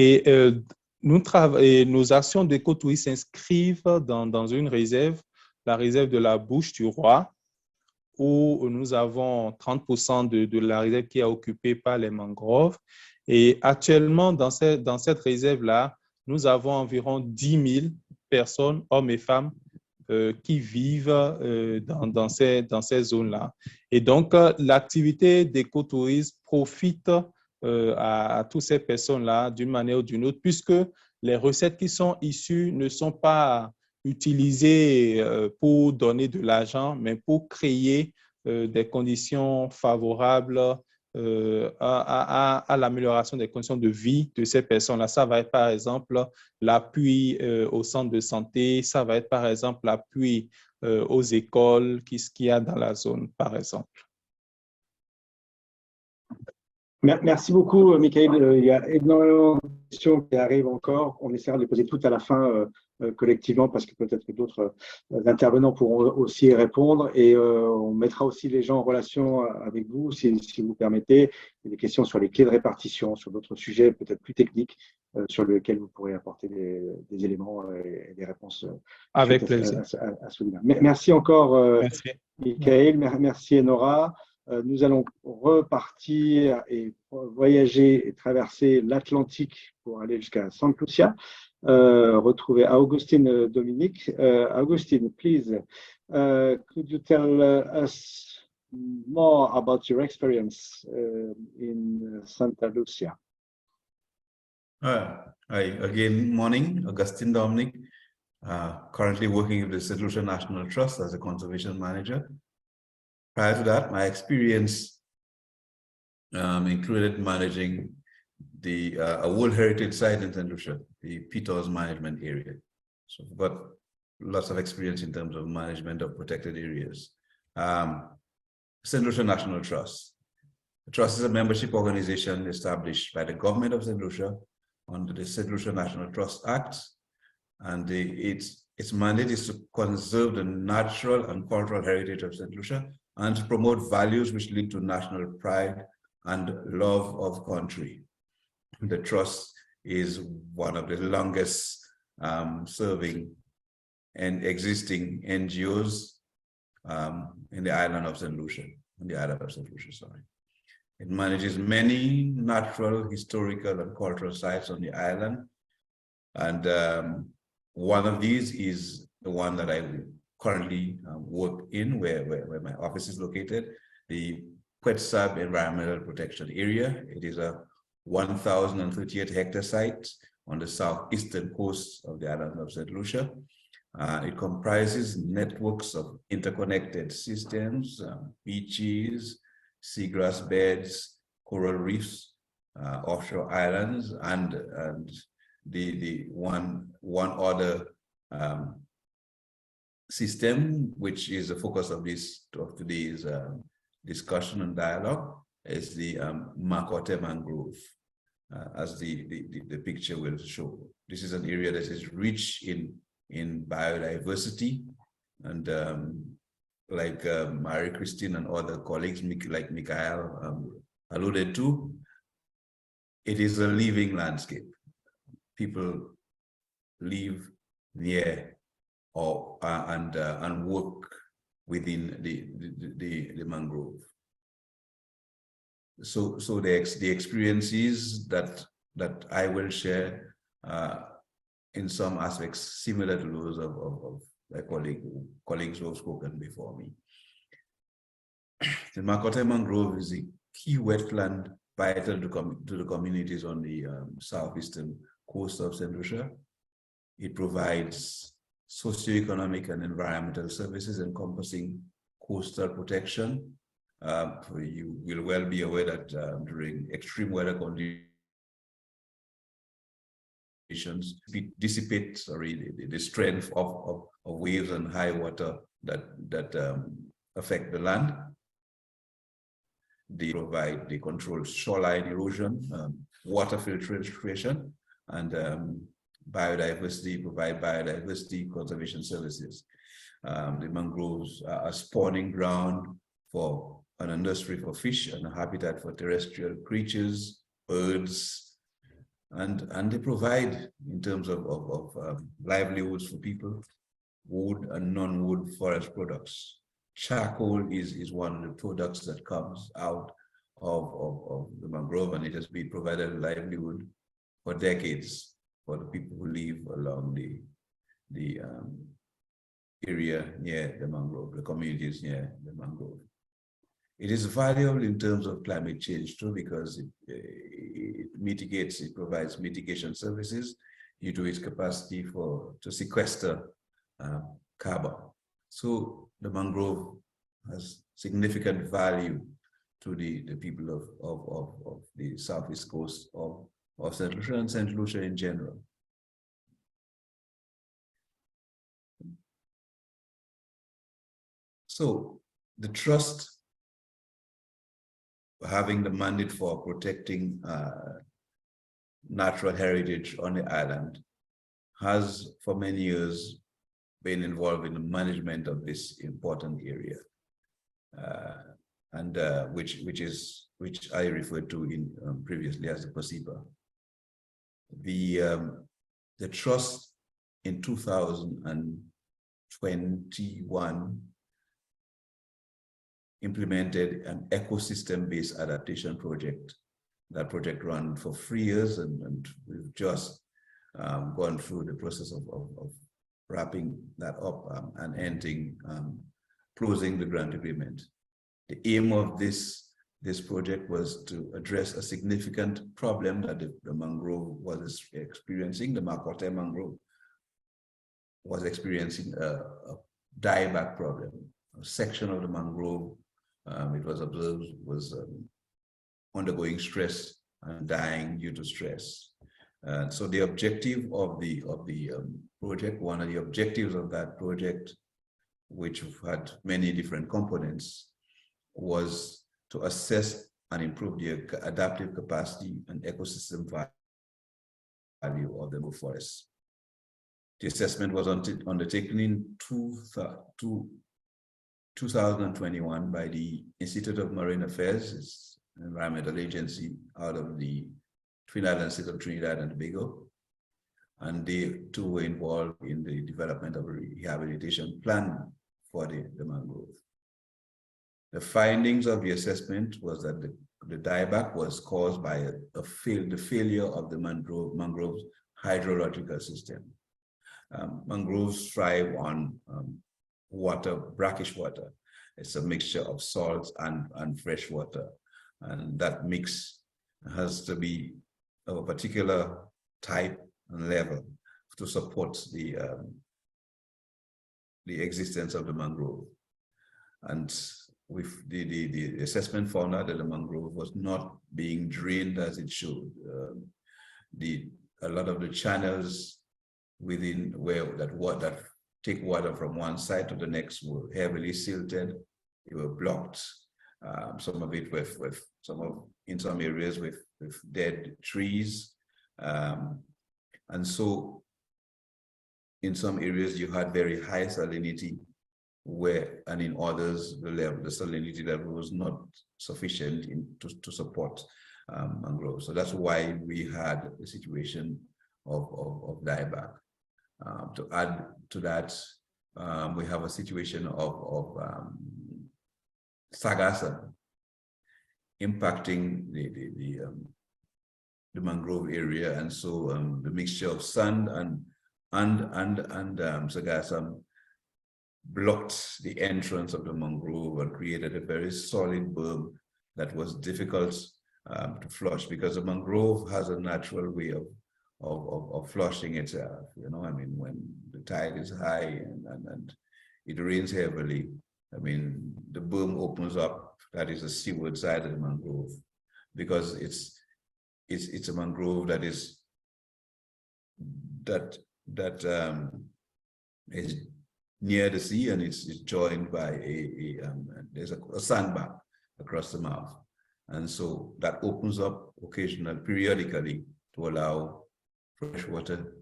Nos actions d'écotourisme s'inscrivent dans une réserve, la réserve de la Bouche du Roi, où nous avons 30% de la réserve qui est occupée par les mangroves. Et actuellement, dans cette réserve-là, nous avons environ 10 000 personnes, hommes et femmes, qui vivent dans ces zones-là. Et donc, l'activité d'écotourisme profite à toutes ces personnes-là d'une manière ou d'une autre, puisque les recettes qui sont issues ne sont pas utilisées pour donner de l'argent, mais pour créer des conditions favorables à l'amélioration des conditions de vie de ces personnes-là. Ça va être par exemple l'appui au centre de santé, ça va être par exemple l'appui aux écoles qu'il y a dans la zone, par exemple. Merci beaucoup, Michael. Il y a énormément de questions qui arrivent encore. On essaiera de les poser toutes à la fin collectivement parce que peut-être que d'autres intervenants pourront aussi y répondre. Et on mettra aussi les gens en relation avec vous, si vous permettez. Il y a des questions sur les clés de répartition, sur d'autres sujets peut-être plus techniques sur lesquels vous pourrez apporter des éléments et des réponses avec plaisir. à ce niveau. Merci encore, Michael. Merci, Enora. Nous allons repartir et voyager et traverser l'Atlantique pour aller jusqu'à Santa Lucia, retrouver Augustine Dominique. Augustine, please, could you tell us more about your experience in Santa Lucia? Hi, again, morning, Augustine Dominic, currently working with the St. Lucia National Trust as a conservation manager. Prior to that, my experience included managing a World Heritage Site in St. Lucia, the Peters Management Area. So I've got lots of experience in terms of management of protected areas. St. Lucia National Trust. The trust is a membership organization established by the government of St. Lucia under the St. Lucia National Trust Act, and its mandate is to conserve the natural and cultural heritage of St. Lucia and to promote values which lead to national pride and love of country. The trust is one of the longest serving and existing NGOs in the island of St. Lucia, It manages many natural, historical, and cultural sites on the island. And one of these is the one that I currently work in, where my office is located, the Quetzab Environmental Protection Area. It is a 1,038 hectare site on the southeastern coast of the island of St. Lucia. It comprises networks of interconnected systems, beaches, seagrass beds, coral reefs, offshore islands, and the one other system, which is the focus of today's discussion and dialogue, is the Makote Mangrove, as the picture will show. This is an area that is rich in biodiversity, and like Marie-Christine and other colleagues, like Mikhail alluded to, it is a living landscape. People live near and work within the mangrove. So the experiences that I will share in some aspects similar to those of my colleagues who have spoken before me. The Makote Mangrove is a key wetland vital to the communities on the southeastern coast of St. Lucia. It provides socioeconomic and environmental services encompassing coastal protection. You will well be aware that during extreme weather conditions, it dissipates the strength of waves and high water that affect the land. They control shoreline erosion, water filtration, and provide biodiversity conservation services. The mangroves are a spawning ground for an industry for fish and a habitat for terrestrial creatures, birds, and they provide, in terms of livelihoods for people, wood and non-wood forest products. Charcoal is one of the products that comes out of the mangrove, and it has been provided a livelihood for decades for the people who live along the area near the mangrove, the communities near the mangrove. It is valuable in terms of climate change too, because it provides mitigation services due to its capacity to sequester carbon. So the mangrove has significant value to the people of the southeast coast of St. Lucia and St. Lucia in general. So the trust having the mandate for protecting natural heritage on the island has for many years been involved in the management of this important area, which I referred to in previously as the PASIPA. The trust in 2021 implemented an ecosystem-based adaptation project. That project ran for 3 years, and we've just gone through the process of wrapping that up and ending, closing the grant agreement. The aim of this project was to address a significant problem that the mangrove was experiencing. The Makote mangrove was experiencing a dieback problem. A section of the mangrove, it was observed, was undergoing stress and dying due to stress. So the objective of the project, one of the objectives of that project, which had many different components, was to assess and improve the adaptive capacity and ecosystem value of the forest. The assessment was undertaken in 2021 by the Institute of Marine Affairs, it's an environmental agency out of the Twin Island state of Trinidad and Tobago, and they too were involved in the development of a rehabilitation plan for the mangrove. The findings of the assessment was that the dieback was caused by the failure of the mangrove's hydrological system. Mangroves thrive on water, brackish water. It's a mixture of salts and fresh water, and that mix has to be of a particular type and level to support the existence of the mangrove. And with the assessment found out that the mangrove was not being drained as it should. A lot of the channels within that take water from one side to the next were heavily silted. They were blocked. Some of it in some areas with dead trees, and so in some areas you had very high salinity, and in others the salinity level was not sufficient to support mangroves. So that's why we had a situation of dieback. To add to that, we have a situation of sargassum impacting the mangrove area, and so the mixture of sand and sargassum blocked the entrance of the mangrove and created a very solid berm that was difficult to flush, because the mangrove has a natural way of flushing itself. You know, I mean, when the tide is high and it rains heavily, I mean, the berm opens up. That is the seaward side of the mangrove, because it's a mangrove that is near the sea, and it's joined by there's a sandbank across the mouth, and so that opens up periodically to allow fresh water,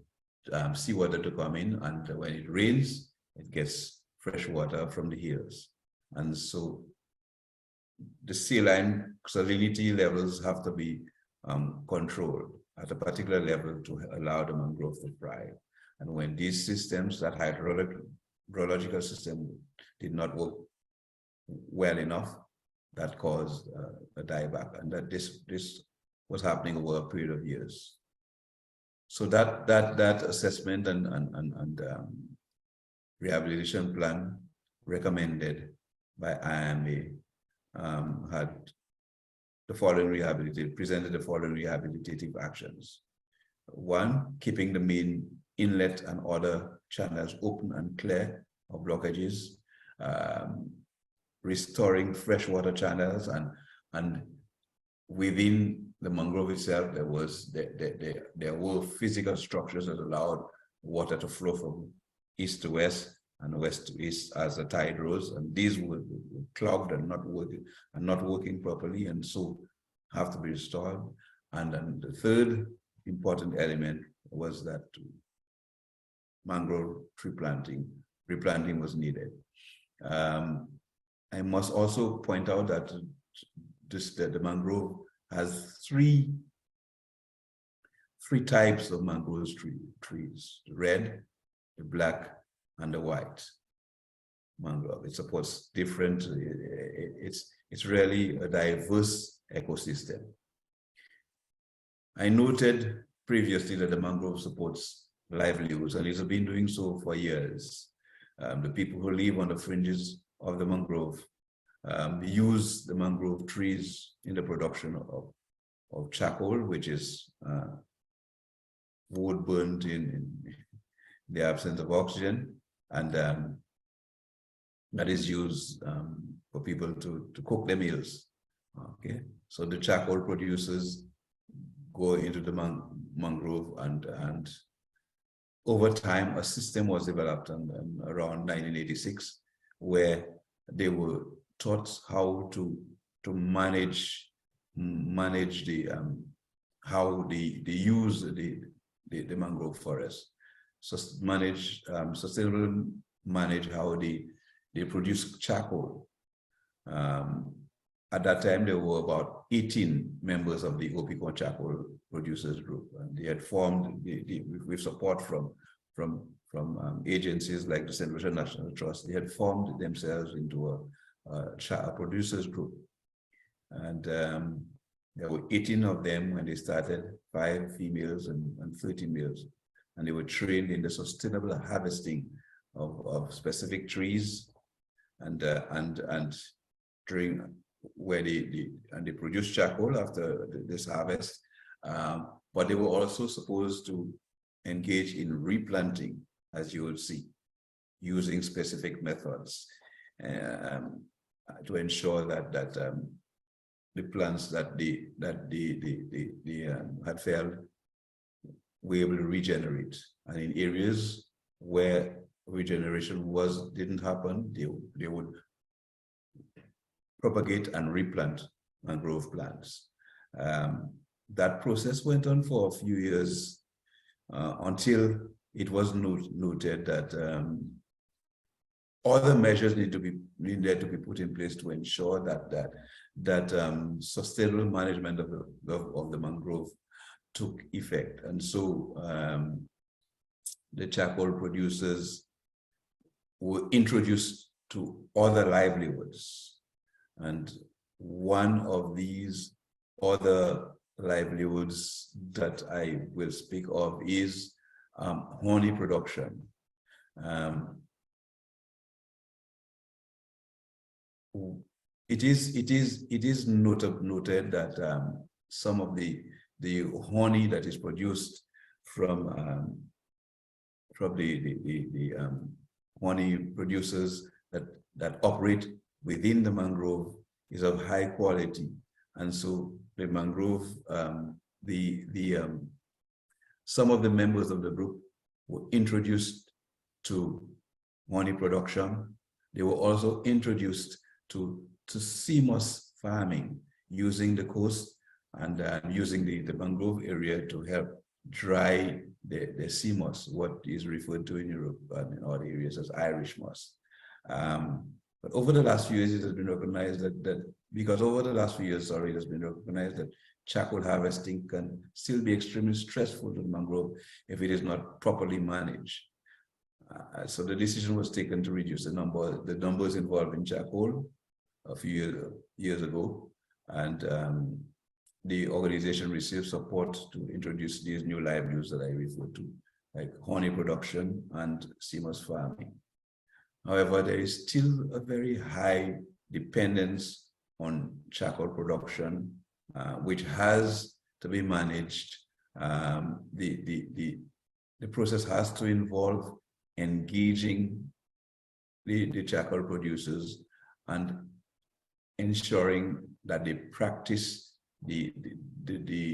seawater to come in, and when it rains, it gets fresh water from the hills, and so the saline salinity levels have to be controlled at a particular level to allow the mangrove to thrive. And when these systems, that hydrological system, did not work well enough, that caused a dieback, and that this was happening over a period of years. So that assessment and rehabilitation plan recommended by IMA had the following presented the following rehabilitative actions. One, keeping the main inlet and other channels open and clear of blockages. restoring freshwater channels, and within the mangrove itself, there were physical structures that allowed water to flow from east to west and west to east as the tide rose, and these were clogged and not working properly, and so have to be restored. And then the third important element was that mangrove replanting was needed. I must also point out that the mangrove has three types of mangrove trees: the red, the black, and the white mangrove. It supports different, it's really a diverse ecosystem. I noted previously that the mangrove supports livelihoods, and it has been doing so for years. The people who live on the fringes of the mangrove use the mangrove trees in the production of charcoal, which is wood burnt in the absence of oxygen, and that is used for people to cook their meals. Okay, so the charcoal producers go into the mangrove, and over time a system was developed around 1986, where they were taught how to manage the how they use the mangrove forest, so sustainable manage how they produce charcoal. At that time, there were about 18 members of the Opicon Charcoal Producers Group, and they had formed with support from agencies like the St. Lucia National Trust. They had formed themselves into a producers group, and there were 18 of them when they started, 5 females and 30 males, and they were trained in the sustainable harvesting of specific trees, and during where they produce charcoal after this harvest, but they were also supposed to engage in replanting, as you will see, using specific methods to ensure that the plants that they had failed were able to regenerate, and in areas where regeneration didn't happen, they would propagate and replant mangrove plants. That process went on for a few years until it was noted that other measures needed to be put in place to ensure that sustainable management of the mangrove took effect. And so the charcoal producers were introduced to other livelihoods. And one of these other livelihoods that I will speak of is honey production. It is noted that some of the honey that is produced from the honey producers that operate within the mangrove is of high quality, and so the mangrove, some of the members of the group were introduced to honey production. They were also introduced to sea moss farming, using the coast and using the mangrove area to help dry the sea moss, what is referred to in Europe and in other areas as Irish moss. But over the last few years, it has been recognized that charcoal harvesting can still be extremely stressful to the mangrove if it is not properly managed. So the decision was taken to reduce the numbers involved in charcoal a few years ago, and the organization received support to introduce these new livelihoods that I referred to, like honey production and sea moss farming. However, there is still a very high dependence on charcoal production, which has to be managed. The process has to involve engaging the charcoal producers and ensuring that they practice the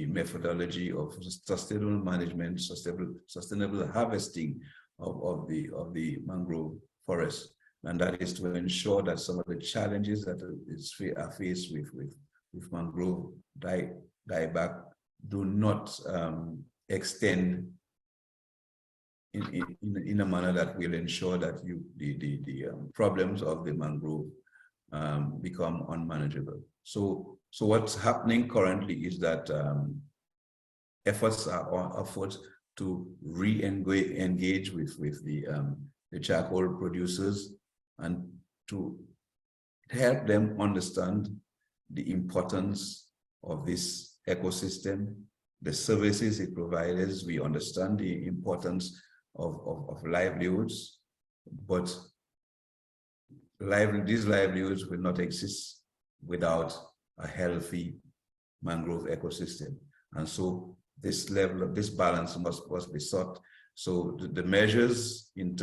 methodology of sustainable management, sustainable harvesting of the mangrove forest. And that is to ensure that some of the challenges that are faced with mangrove dieback do not extend in a manner that will ensure that the problems of the mangrove become unmanageable. So what's happening currently is that efforts are afoot to re-engage with the charcoal producers and to help them understand the importance of this ecosystem, the services it provides. We understand the importance of livelihoods, but these livelihoods will not exist without a healthy mangrove ecosystem. And so this level of this balance must be sought. So the measures in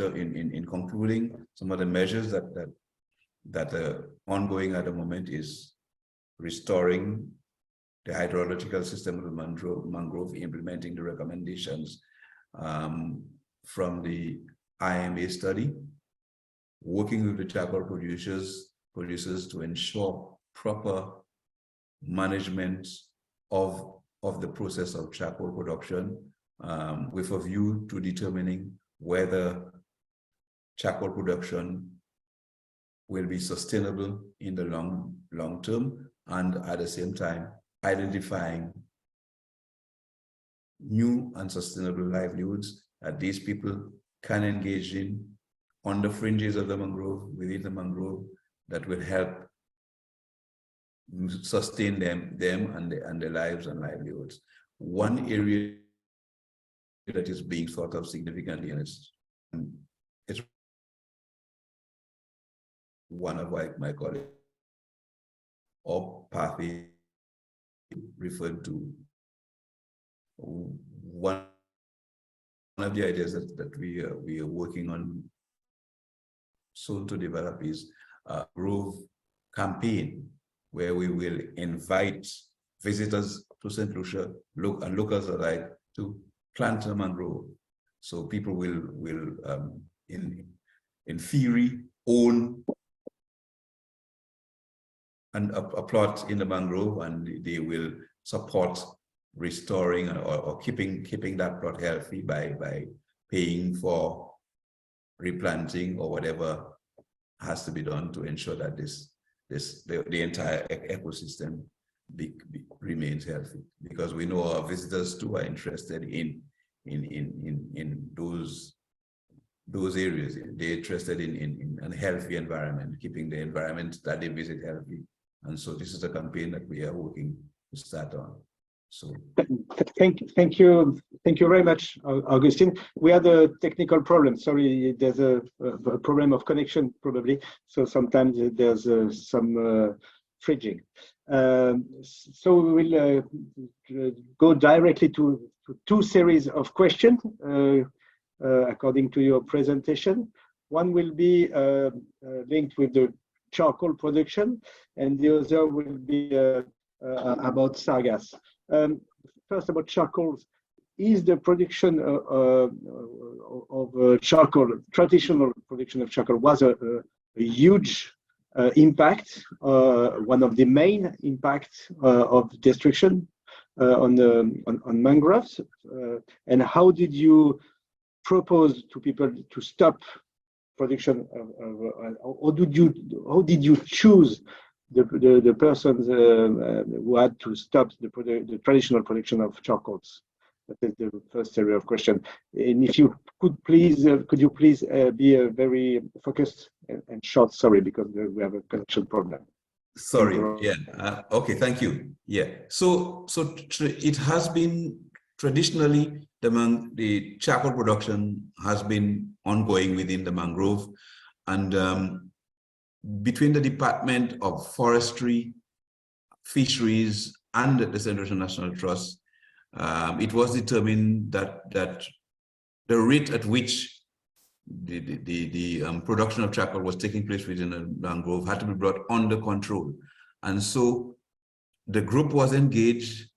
concluding, some of the measures that are ongoing at the moment is restoring the hydrological system of the mangrove, implementing the recommendations from the IMA study, working with the charcoal producers to ensure proper management of the process of charcoal production, with a view to determining whether charcoal production will be sustainable in the long term, and at the same time identifying new and sustainable livelihoods that these people can engage in on the fringes of the mangrove, within the mangrove, that will help sustain them and their lives and livelihoods. One area that is being thought of significantly, and it's one of my colleagues, or pathway referred to. One of the ideas that we are working on soon to develop is a grove campaign, where we will invite visitors to St. Lucia, and locals alike, to plant a mangrove. So people will in theory own a plot in the mangrove, and they will support restoring or keeping that plot healthy by paying for replanting or whatever has to be done to ensure that the entire ecosystem remains healthy. Because we know our visitors too are interested in those areas. They're interested in a healthy environment, keeping the environment that they visit healthy. And so this is a campaign that we are working to start on. So thank you very much, Augustine. We had a technical problem. Sorry, there's a problem of connection probably. So sometimes there's some fridging. So we will go directly to two series of questions according to your presentation. One will be linked with the charcoal production, and the other will be about Sargass. First, about charcoal. Is the production of charcoal, traditional production of charcoal, was a huge impact, one of the main impacts of destruction on mangroves? And how did you propose to people to stop production or how did you choose the persons who had to stop the traditional production of charcoals? That is the first area of question. And if you could you please be very focused and short? Sorry, because we have a connection problem. Sorry. Yeah. Okay. Thank you. Yeah. So it has been traditionally the charcoal production has been ongoing within the mangrove, and between the Department of Forestry, Fisheries, and the St. Lucia National Trust, it was determined that the rate at which production of charcoal was taking place within a mangrove had to be brought under control. And so the group was engaged.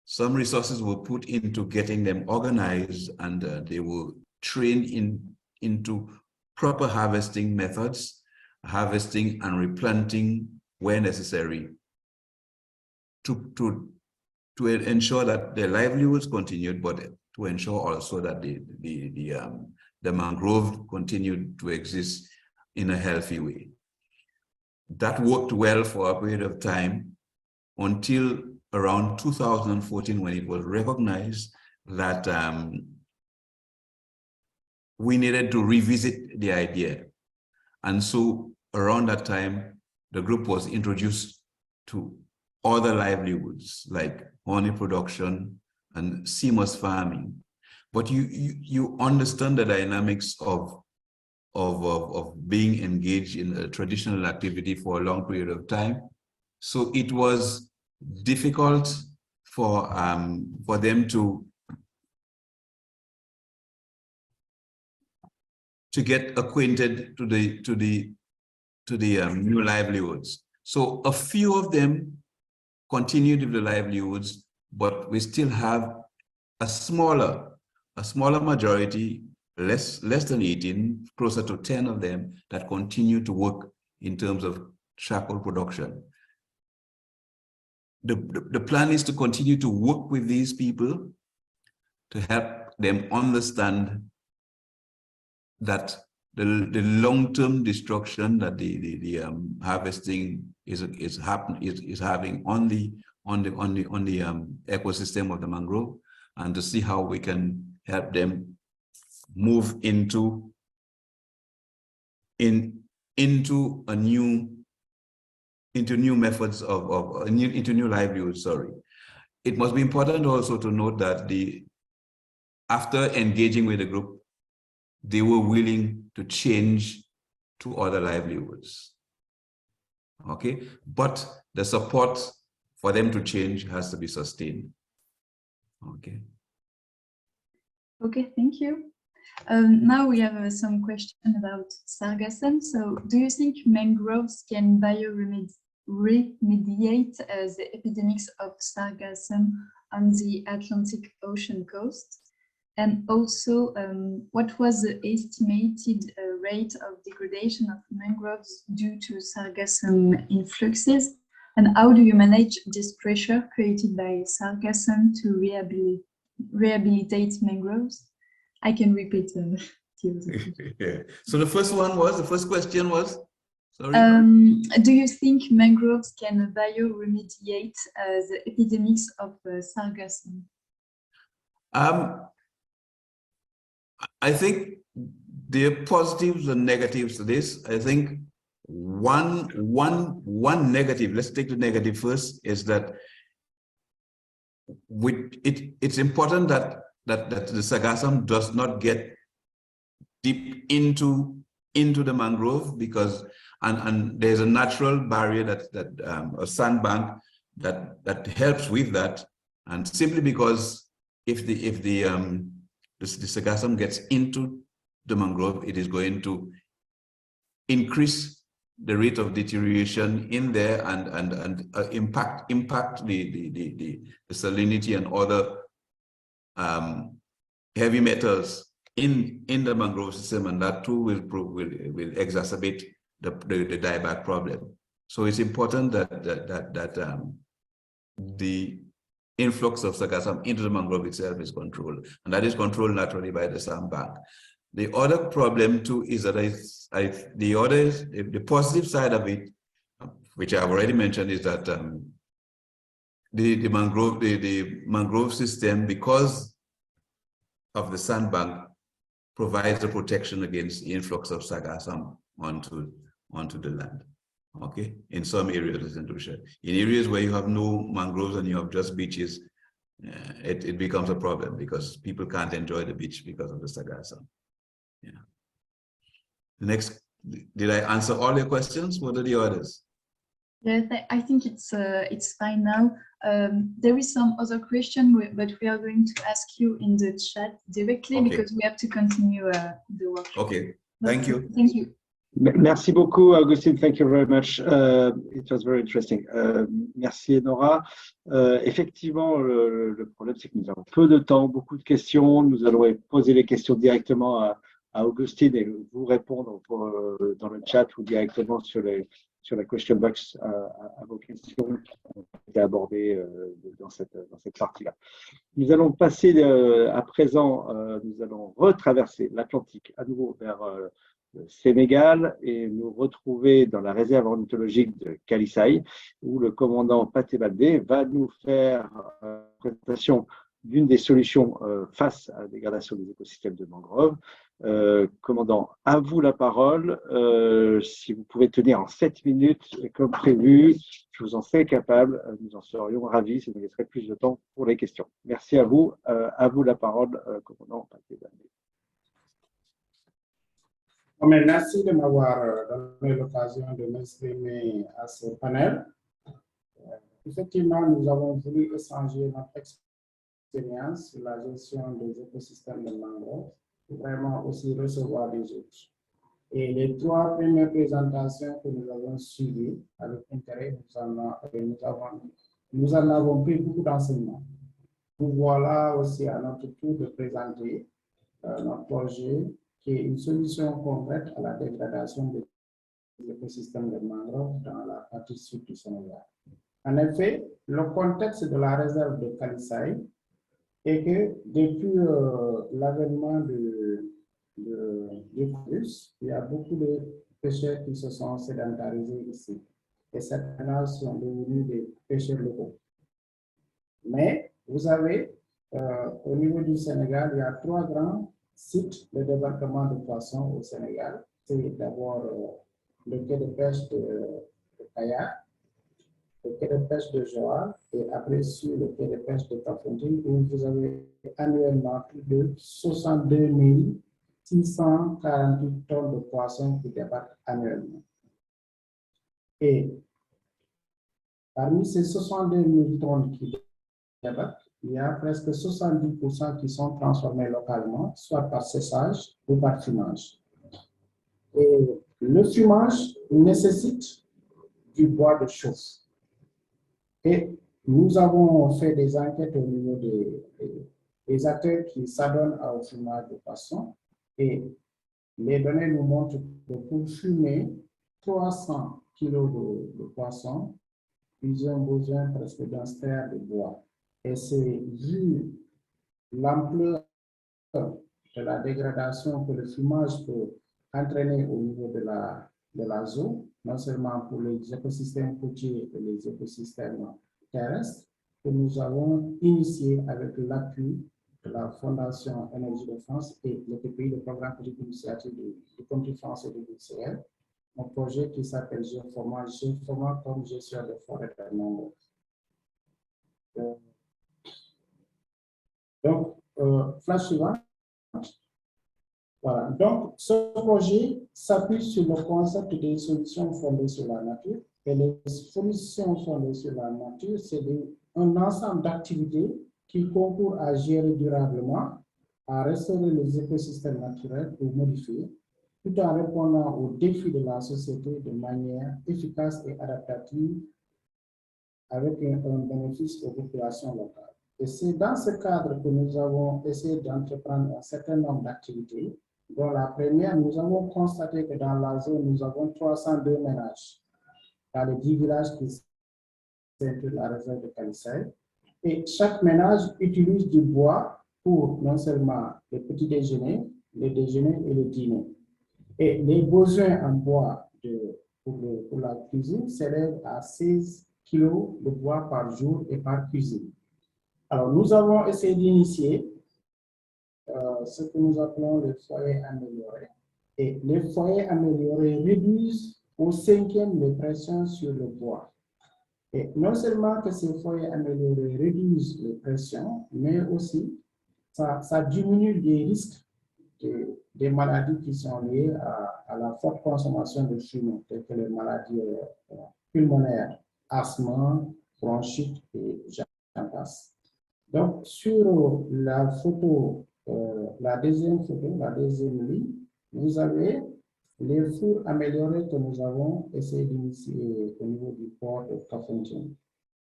Some resources were put into getting them organized, and they were trained into proper harvesting methods, harvesting and replanting where necessary, to ensure that their livelihoods continued, but to ensure also that the mangrove continued to exist in a healthy way. That worked well for a period of time until around 2014, when it was recognized that we needed to revisit the idea. And so around that time, the group was introduced to other livelihoods like honey production and seamless farming. But you understand the dynamics of being engaged in a traditional activity for a long period of time. So it was difficult for them to get acquainted to the new livelihoods. So a few of them continued with the livelihoods, but we still have a smaller majority, less than 18, closer to 10 of them that continue to work in terms of charcoal production. The plan is to continue to work with these people to help them understand that the long-term destruction that the harvesting is having on the ecosystem of the mangrove, and to see how we can help them move into new methods into new livelihoods. Sorry, it must be important also to note that after engaging with the group, they were willing to change to other livelihoods. Okay, but the support for them to change has to be sustained. Okay. Okay, thank you. Now we have some question about sargassum. So do you think mangroves can bioremediate the epidemics of sargassum on the Atlantic Ocean coast? And also, what was the estimated rate of degradation of mangroves due to sargassum influxes? And how do you manage this pressure created by sargassum to rehabilitate mangroves? I can repeat. Yeah. So the first question was, sorry? Do you think mangroves can bioremediate the epidemics of sargassum? I think there are positives and negatives to this. I think one negative, let's take the negative first, is that it's important that the sargassum does not get deep into the mangrove, because and there's a natural barrier that a sandbank that helps with that, and simply because if the sargassum gets into the mangrove, it is going to increase the rate of deterioration in there and impact the salinity and other heavy metals in the mangrove system, and that too will exacerbate the dieback problem. So it's important that the influx of sargassum into the mangrove itself is controlled, and that is controlled naturally by the sandbank. The other problem too is that the positive side of it, which I've already mentioned, is that the mangrove system, because of the sandbank, provides a protection against the influx of sargassum onto the land. Okay, in some areas in Russia. In areas where you have no mangroves and you have just beaches, it becomes a problem because people can't enjoy the beach because of the sargassum. Yeah. The next, did I answer all your questions? What are the others? Yes, I think it's fine now. There is some other question, but we are going to ask you in the chat directly because we have to continue the workshop. Okay, thank you. Thank you. Merci beaucoup, Augustine. Thank you very much. It was very interesting. Merci, Nora. Effectivement, le problème, c'est que nous avons peu de temps, beaucoup de questions. Nous allons poser les questions directement à Augustine et vous répondre dans le chat ou directement sur la question box à vos questions qui ont été abordées dans cette partie-là. Nous allons passer à présent, nous allons retraverser l'Atlantique à nouveau vers le Sénégal et nous retrouver dans la réserve ornithologique de Kalissaï, où le commandant Pathé Baldé va nous faire une présentation d'une des solutions face à la dégradation des écosystèmes de mangroves. Commandant, à vous la parole. Si vous pouvez tenir en 7 minutes comme prévu, je vous en fais capable. Nous en serions ravis. Ça nous laisserait plus de temps pour les questions. Merci à vous. À vous la parole, commandant Pathé Baldé. Merci de m'avoir donné l'occasion de m'exprimer à ce panel. Effectivement, nous avons voulu échanger notre expérience sur la gestion des écosystèmes de mangroves, pour vraiment aussi recevoir des autres. Et les 3 premières présentations que nous avons suivies avec intérêt, nous en avons pris beaucoup d'enseignements. Nous voilà aussi à notre tour de présenter notre projet qui est une solution concrète à la dégradation des écosystèmes de mangroves dans la partie sud du Sénégal. En effet, le contexte de la réserve de Kalissaï est que depuis l'avènement du virus, il y a beaucoup de pêcheurs qui se sont sédentarisés ici. Et certains sont devenus des pêcheurs locaux. Mais vous avez, au niveau du Sénégal, il y a 3 grands sites de débarquement de poissons au Sénégal. C'est d'abord le quai de pêche de Kayar, le quai de pêche de Joal et après sur le quai de pêche de Kafountine, où vous avez annuellement plus de 62 648 tonnes de poissons qui débarquent annuellement. Et parmi ces 62 000 tonnes qui débarquent, il y a presque 70% qui sont transformés localement, soit par séchage ou par fumage. Et le fumage nécessite du bois de chauffe. Et nous avons fait des enquêtes au niveau des acteurs qui s'adonnent au fumage de poisson. Et les données nous montrent que pour fumer 300 kg de poisson, ils ont besoin presque d'un stère de bois. Et c'est vu l'ampleur de la dégradation que le fumage peut entraîner au niveau de la zone, non seulement pour les écosystèmes côtiers et les écosystèmes terrestres, que nous avons initié avec l'appui de la Fondation Énergie de France et le TPI, le programme politique initiative du Comité français de l'UCL, un projet qui s'appelle Géoformat comme gestion de forêt de mangrove. Donc, flash suivant. Voilà. Donc, ce projet s'appuie sur le concept des solutions fondées sur la nature. Et les solutions fondées sur la nature, c'est un ensemble d'activités qui concourent à gérer durablement, à restaurer les écosystèmes naturels ou modifiés, tout en répondant aux défis de la société de manière efficace et adaptative, avec un bénéfice aux populations locales. Et c'est dans ce cadre que nous avons essayé d'entreprendre un certain nombre d'activités. Dans la première, nous avons constaté que dans la zone, nous avons 302 ménages dans les 10 villages qui ceinturent la réserve de Kalissaï. Et chaque ménage utilise du bois pour non seulement le petit déjeuner, le déjeuner et le dîner. Et les besoins en bois pour la cuisine s'élèvent à 16 kg de bois par jour et par cuisine. Alors, nous avons essayé d'initier ce que nous appelons les foyers améliorés. Et les foyers améliorés réduisent au 5e les pressions sur le bois. Et non seulement que ces foyers améliorés réduisent les pressions, mais aussi ça diminue les risques des maladies qui sont liées à la forte consommation de fumée, telles que les maladies pulmonaires, asthme, bronchite et j'en passe. Donc, sur la photo, la deuxième ligne, vous avez les fours améliorés que nous avons essayé d'initier au niveau du port de Kafountine.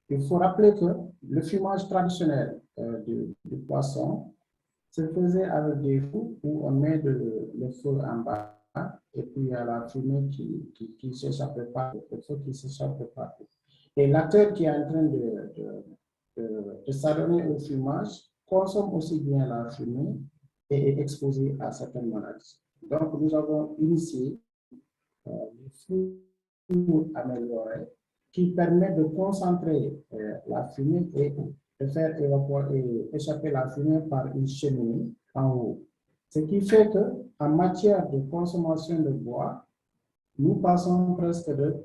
Il faut rappeler que le fumage traditionnel du poisson se faisait avec des fours où on met le feu en bas et puis il y a la fumée qui s'échappe partout, le feu qui s'échappe partout. Et l'acteur qui est en train de s'adonner au fumage consomme aussi bien la fumée et est exposé à certaines maladies. Donc, nous avons initié les fours améliorés qui permettent de concentrer la fumée et de faire échapper la fumée par une cheminée en haut. Ce qui fait qu'en matière de consommation de bois, nous passons presque de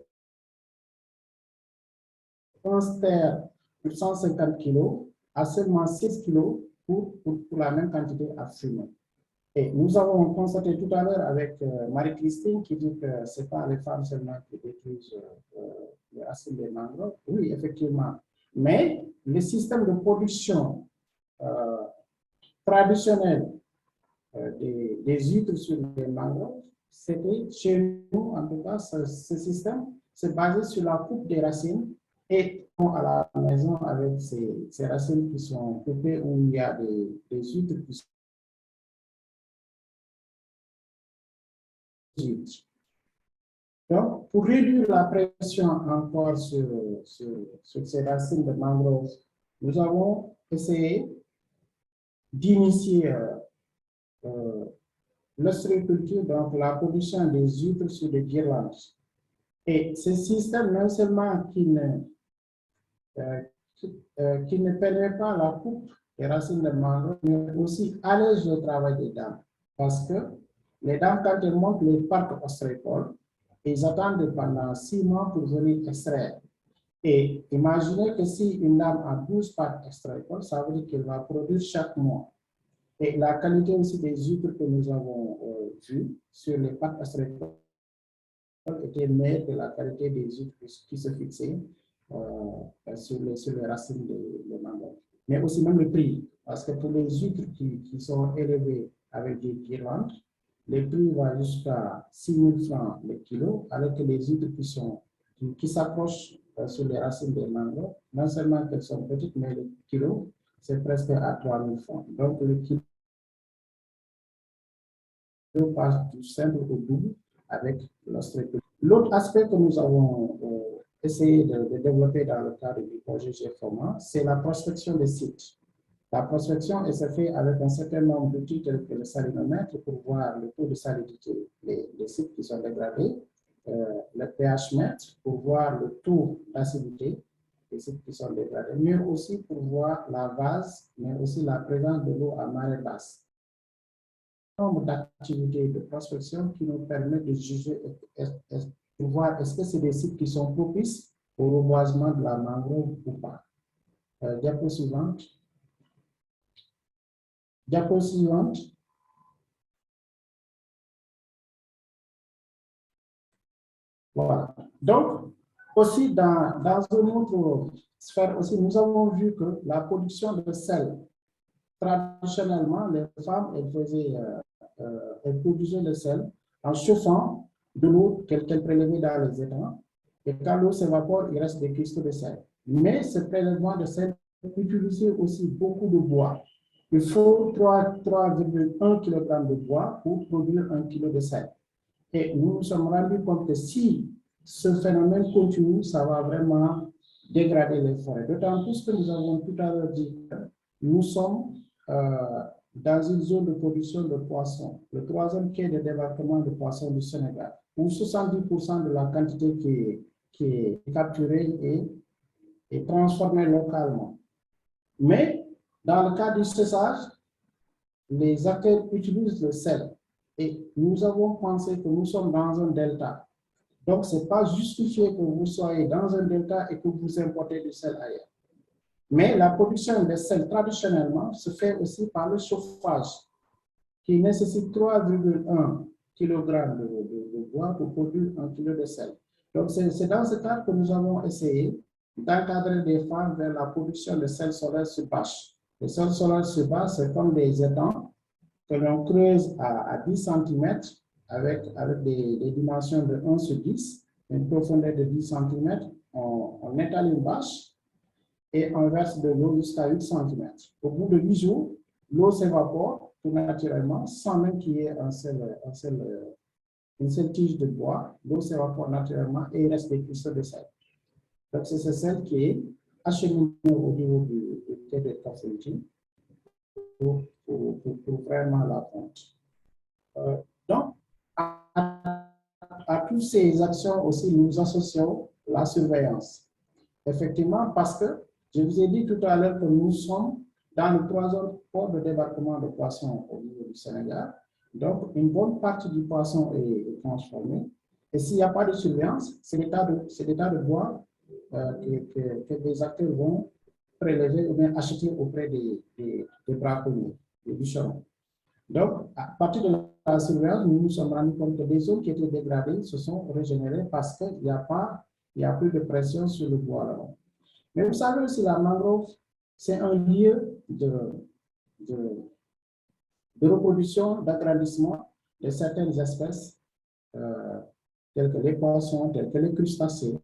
1 terre pour 150 kg à seulement 6 kg pour la même quantité à fumer. Et nous avons constaté tout à l'heure avec Marie-Christine qui dit que ce n'est pas les femmes seulement qui détruisent les racines des mangroves. Oui, effectivement. Mais le système de production traditionnel des huîtres sur les mangroves, c'était chez nous, en tout cas, ce système se basait sur la coupe des racines et à la maison avec ces racines qui sont coupées où il y a des huîtres qui sont huîtres. Donc, pour réduire la pression encore sur ces racines de mangrove, nous avons essayé d'initier l'ostréiculture, donc la production des huîtres sur des guirlandes. Et ce système, non seulement qui ne permet pas la coupe des racines de mangrove, mais aussi allège le travail des dames. Parce que les dames, quand elles montent les parcs ostréicoles, ils attendent pendant 6 mois pour venir extraire. Et imaginez que si une dame a 12 parcs ostréicoles, ça veut dire qu'elle va produire chaque mois. Et la qualité aussi des huîtres que nous avons vues sur les parcs ostréicoles était meilleure que la qualité des huîtres qui se fixaient sur les racines des mangroves. Mais aussi même le prix, parce que pour les huîtres qui sont élevées avec des guirlandes, le prix va jusqu'à 6 000 francs le kilo, alors que les huîtres qui s'accrochent sur les racines des mangroves, non seulement qu'elles sont petites, mais le kilo, c'est presque à 3 000 francs. Donc, le kilo passe du simple au double avec l'ostréiculture. L'autre aspect que nous avons essayé de développer dans le cadre du projet GFOMA, c'est la prospection des sites. La prospection se fait avec un certain nombre d'outils tels que le salinomètre pour voir le taux de salinité des sites qui sont dégradés, le pH mètre pour voir le taux d'acidité des sites qui sont dégradés, mais aussi pour voir la vase, mais aussi la présence de l'eau à marée basse. Un nombre d'activités de prospection qui nous permettent de juger pour voir est-ce que c'est des sites qui sont propices au reboisement de la mangrove ou pas. Diapo suivante. Diapo suivante. Voilà. Donc, aussi dans une autre sphère, aussi, nous avons vu que la production de sel, traditionnellement, les femmes, elles produisaient le sel en chauffant de l'eau qu'elles prélevaient dans les étangs. Et quand l'eau s'évapore, il reste des cristaux de sel. Mais ce prélèvement de sel utilisait aussi beaucoup de bois. Il faut 3,1 kg de bois pour produire 1 kg de sel. Et nous nous sommes rendus compte que si ce phénomène continue, ça va vraiment dégrader les forêts. D'autant plus que nous avons tout à l'heure dit que nous sommes dans une zone de production de poissons, le 3e quai de débarquement de poissons du Sénégal, où 70% de la quantité qui est capturée est transformée localement. Mais dans le cas du séchage, les acteurs utilisent le sel. Et nous avons pensé que nous sommes dans un delta. Donc, ce n'est pas justifié que vous soyez dans un delta et que vous importez du sel ailleurs. Mais la production de sel, traditionnellement, se fait aussi par le chauffage, qui nécessite 3,1 kg de bois pour produire 1 kg de sel. Donc, c'est dans ce cadre que nous avons essayé d'encadrer des femmes vers la production de sels solaires sur bâche. Les sels solaires sur bâche, c'est comme des étangs que l'on creuse à 10 cm avec des dimensions de 1 sur 10, une profondeur de 10 cm. On étale une bâche et on verse de l'eau jusqu'à 8 cm. Au bout de 8 jours, l'eau s'évapore tout naturellement sans même qu'il y ait une seule tige de bois. L'eau s'évapore naturellement et il reste des cristaux de sel. Donc, c'est ce sel qui est acheminé au niveau du quai de Kafountine pour vraiment la ponte. Donc, à toutes ces actions aussi, nous associons la surveillance. Effectivement, parce que je vous ai dit tout à l'heure que nous sommes dans le 3e port de débarquement de poissons au niveau du Sénégal. Donc, une bonne partie du poisson est transformée. Et s'il n'y a pas de surveillance, c'est l'état de bois que des acteurs vont prélever ou bien acheter auprès des braconniers, des bûcherons. Donc, à partir de la surveillance, nous nous sommes rendus compte que des zones qui étaient dégradées se sont régénérées parce qu'il n'y a plus de pression sur le bois là-bas. Mais vous savez aussi, la mangrove, c'est un lieu de reproduction, d'agrandissement de certaines espèces, telles que les poissons, telles que les crustacés.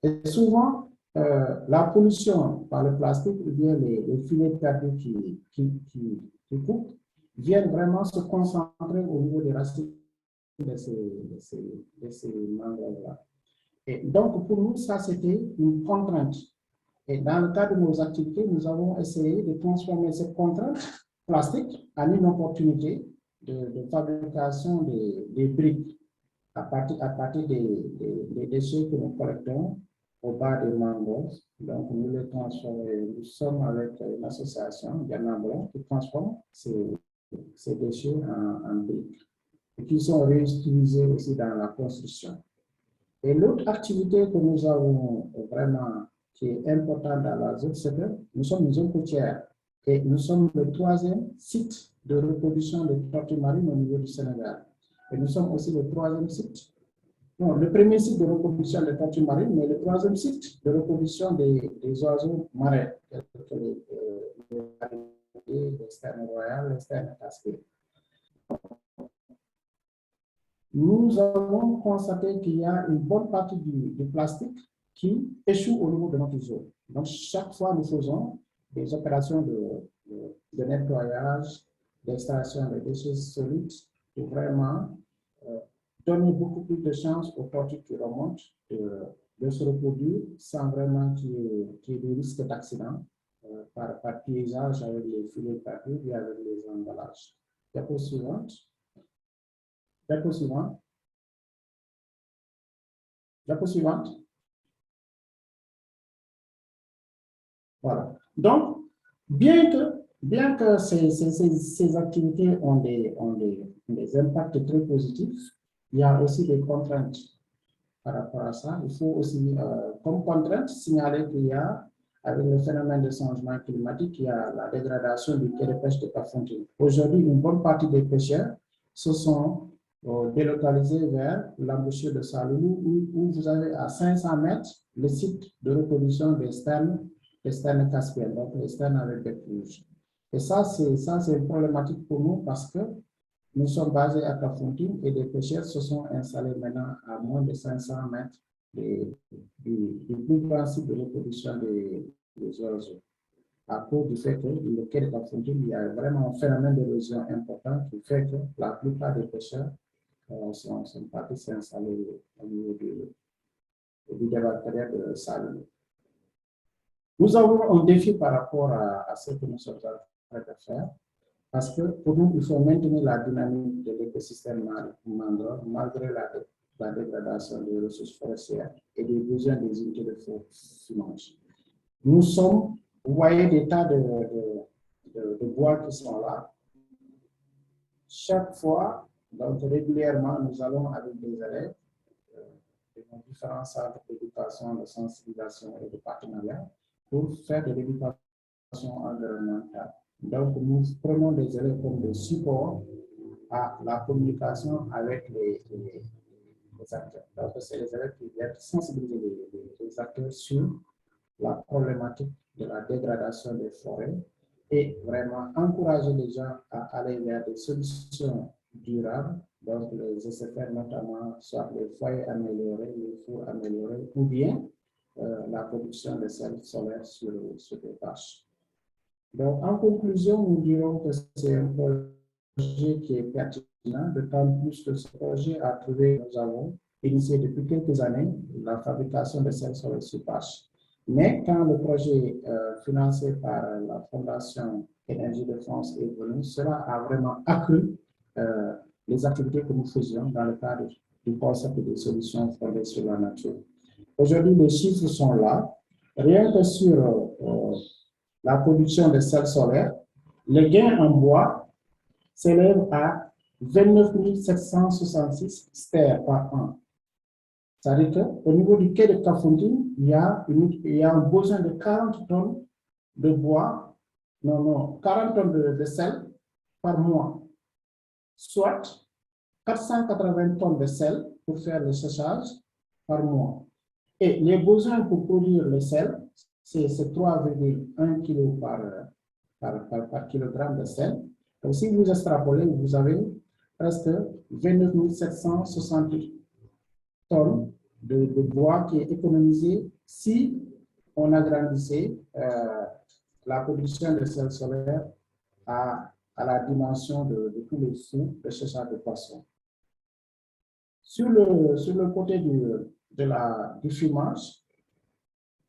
Et souvent, la pollution par le plastique ou bien les filets perdus qui coupent viennent vraiment se concentrer au niveau des racines de ces mangroves-là. Et donc, pour nous, ça, c'était une contrainte. Et dans le cadre de nos activités, nous avons essayé de transformer cette contrainte plastique en une opportunité de fabrication des briques à partir des déchets que nous collectons au bas des mangroves. Donc, nous les transformons. Nous sommes avec une association, Ghana Blanc, qui transforme ces déchets en briques et qui sont réutilisés aussi dans la construction. Et l'autre activité que nous avons vraiment, qui est importante dans la zone, c'est que nous sommes une zone côtière et nous sommes le 3e site de reproduction des tortues marines au niveau du Sénégal. Et nous sommes aussi le 3e site, non, le 1er site de reproduction des tortues marines, mais le 3e site de reproduction des oiseaux marins, tels que les sternes royales, les sternes caspées. Nous avons constaté qu'il y a une bonne partie du plastique qui échoue au niveau de notre zone. Donc, chaque fois, nous faisons des opérations de nettoyage, d'extraction des déchets solides pour vraiment donner beaucoup plus de chances aux tortues qui remontent de se reproduire sans vraiment qu'il y ait des risques d'accident par piégeage avec les filets perdus et avec les emballages. Diapo suivante. Diapo suivante. Diapo suivante. Voilà. Donc, bien que ces activités ont des impacts très positifs, il y a aussi des contraintes par rapport à ça. Il faut aussi, comme contrainte, signaler qu'il y a, avec le phénomène de changement climatique, il y a la dégradation du quai de pêche de Kafountine. Aujourd'hui, une bonne partie des pêcheurs se sont délocalisés vers l'embouchure de Saloulou, où vous avez à 500 mètres le site de reproduction des sternes caspiennes, donc les sternes avec des rouges. Et ça, c'est une problématique pour nous parce que nous sommes basés à Kafountine et les pêcheurs se sont installés maintenant à moins de 500 mètres du plus grand site de reproduction des oiseaux. À cause du fait que le quai de Kafountine, il y a vraiment un phénomène d'érosion important qui fait que la plupart des pêcheurs sont partis s'installer au niveau du débarcadère de Saloulou. Nous avons un défi par rapport à ce que nous sommes en train de faire, parce que pour nous, il faut maintenir la dynamique de l'écosystème mangrove malgré la dégradation des ressources forestières et des besoins des unités de finance. Nous sommes, vous voyez des tas de bois qui sont là. Chaque fois, donc régulièrement, nous allons avec des élèves de nos différents centres d'éducation, de sensibilisation et de partenariat pour faire de l'éducation environnementale. Donc, nous prenons des élèves comme des supports à la communication avec les acteurs. Donc, c'est les élèves qui viennent sensibiliser les acteurs sur la problématique de la dégradation des forêts et vraiment encourager les gens à aller vers des solutions durables, donc les SFR notamment, soit les foyers améliorés, les fours améliorés, ou bien la production de sels solaires sur des tâches. Donc, en conclusion, nous dirons que c'est un projet qui est pertinent, d'autant plus que ce projet a trouvé, nous avons initié depuis quelques années la fabrication de sels solaires sur tâche. Mais quand le projet financé par la Fondation Énergie de France est venu, cela a vraiment accru les activités que nous faisions dans le cadre du concept des solutions fondées sur la nature. Aujourd'hui, les chiffres sont là. Rien que sur la production de sels solaires, les gains en bois s'élèvent à 29 766 stères par an. C'est-à-dire qu'au niveau du quai de Kafountine, il y a un besoin de 40 tonnes de bois, 40 tonnes de sel par mois, soit 480 tonnes de sel pour faire le séchage par mois. Et les besoins pour produire le sel, c'est 3,1 kg par kilogramme de sel. Donc, si vous extrapolez, vous avez presque 29 768 tonnes de bois qui est économisé si on agrandissait la production de sel solaire à la dimension de tous les fours de séchage de poissons. Sur le côté du fumage,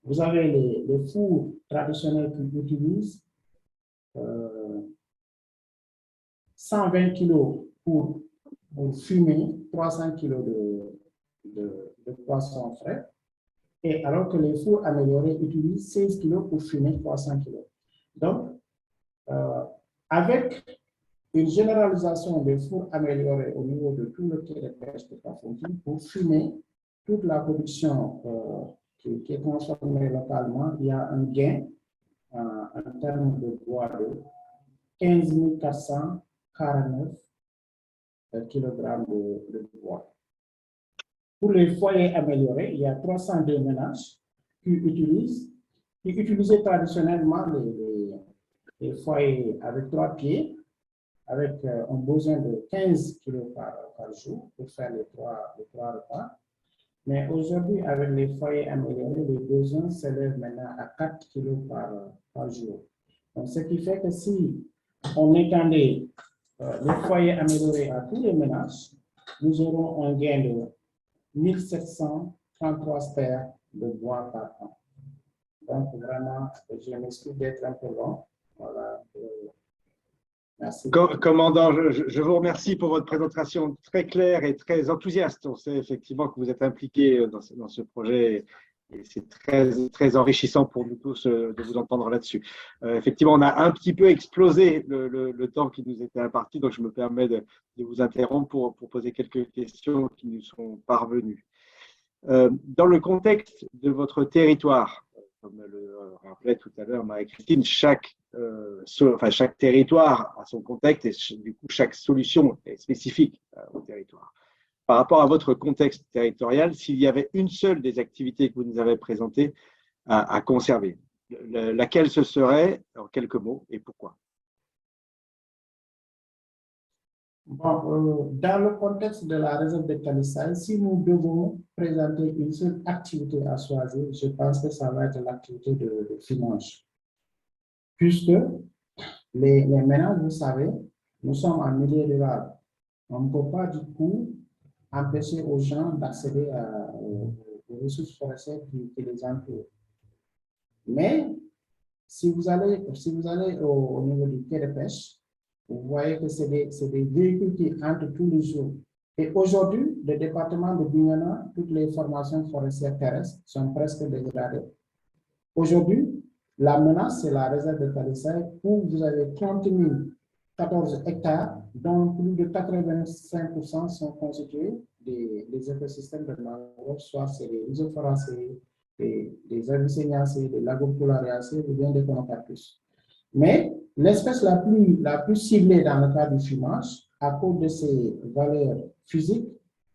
vous avez les fours traditionnels qui utilisent 120 kg pour fumer 300 kg de poissons frais, et alors que les fours améliorés utilisent 16 kg pour fumer 300 kg. Donc, avec une généralisation des fours améliorés au niveau de tout le quai de pêche de Kafountine pour fumer toute la production qui est transformée localement, il y a un gain en termes de bois de 15 449 kg de bois. Pour les foyers améliorés, il y a 302 ménages qui utilisaient traditionnellement les foyers avec 3 pieds, avec un besoin de 15 kg par jour pour faire les trois repas. Mais aujourd'hui, avec les foyers améliorés, les besoins s'élèvent maintenant à 4 kg par jour. Donc, ce qui fait que si on étendait les foyers améliorés à tous les ménages, nous aurons un gain de 1733 stères de bois par an. Donc, vraiment, je m'excuse d'être un peu long. Voilà. Merci. Commandant, je vous remercie pour votre présentation très claire et très enthousiaste. On sait effectivement que vous êtes impliqué dans ce projet et c'est très enrichissant pour nous tous de vous entendre là-dessus. Effectivement, on a un petit peu explosé le temps qui nous était imparti, donc je me permets de vous interrompre pour poser quelques questions qui nous sont parvenues. Dans le contexte de votre territoire, comme le rappelait tout à l'heure Marie-Christine, chaque territoire a son contexte et du coup chaque solution est spécifique au territoire. Par rapport à votre contexte territorial, s'il y avait une seule des activités que vous nous avez présentées à conserver, laquelle ce serait, en quelques mots, et pourquoi? Bon, dans le contexte de la réserve de Talisay, si nous devons présenter une seule activité à choisir, je pense que ça va être l'activité de finance. Puisque les ménages, vous savez, nous sommes en milieu rural. On ne peut pas du coup empêcher aux gens d'accéder aux ressources forestières qui les entourent. Mais si vous allez au niveau du quai de pêche, vous voyez que c'est des véhicules qui entrent tous les jours. Et aujourd'hui, le département de Bignona, toutes les formations forestières terrestres sont presque dégradées. Aujourd'hui, la menace, c'est la réserve de Talisay où vous avez 30 014 hectares, dont plus de 85% sont constitués des écosystèmes de mangrove, soit c'est des rhizophoracées, des avicéniacées, des lagopolariacées ou bien des conocapus. Mais l'espèce la plus ciblée dans le cas du fumage, à cause de ses valeurs physiques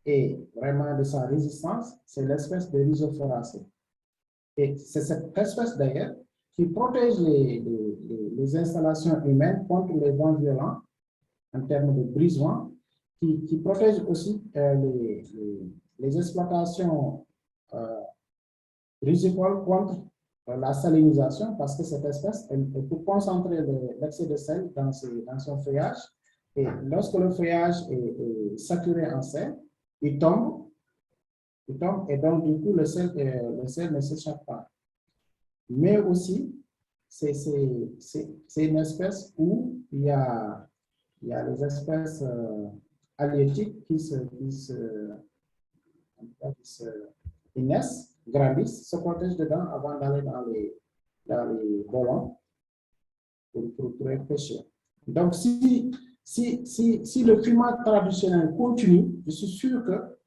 et vraiment de sa résistance, c'est l'espèce de rhizophoracée. Et c'est cette espèce d'ailleurs qui protège les installations humaines contre les vents violents en termes de brise-vent, qui protège aussi les exploitations rizicoles contre la salinisation, parce que cette espèce, elle peut concentrer l'excès de sel dans son feuillage. Et lorsque le feuillage est saturé en sel, il tombe, et donc du coup, le sel ne s'échappe pas. Mais aussi, c'est une espèce où il y a les espèces halieutiques qui naissent, grandissent, se protègent dedans avant d'aller dans les bolons pour être pêchés. Donc, si le climat traditionnel continue, je suis sûr que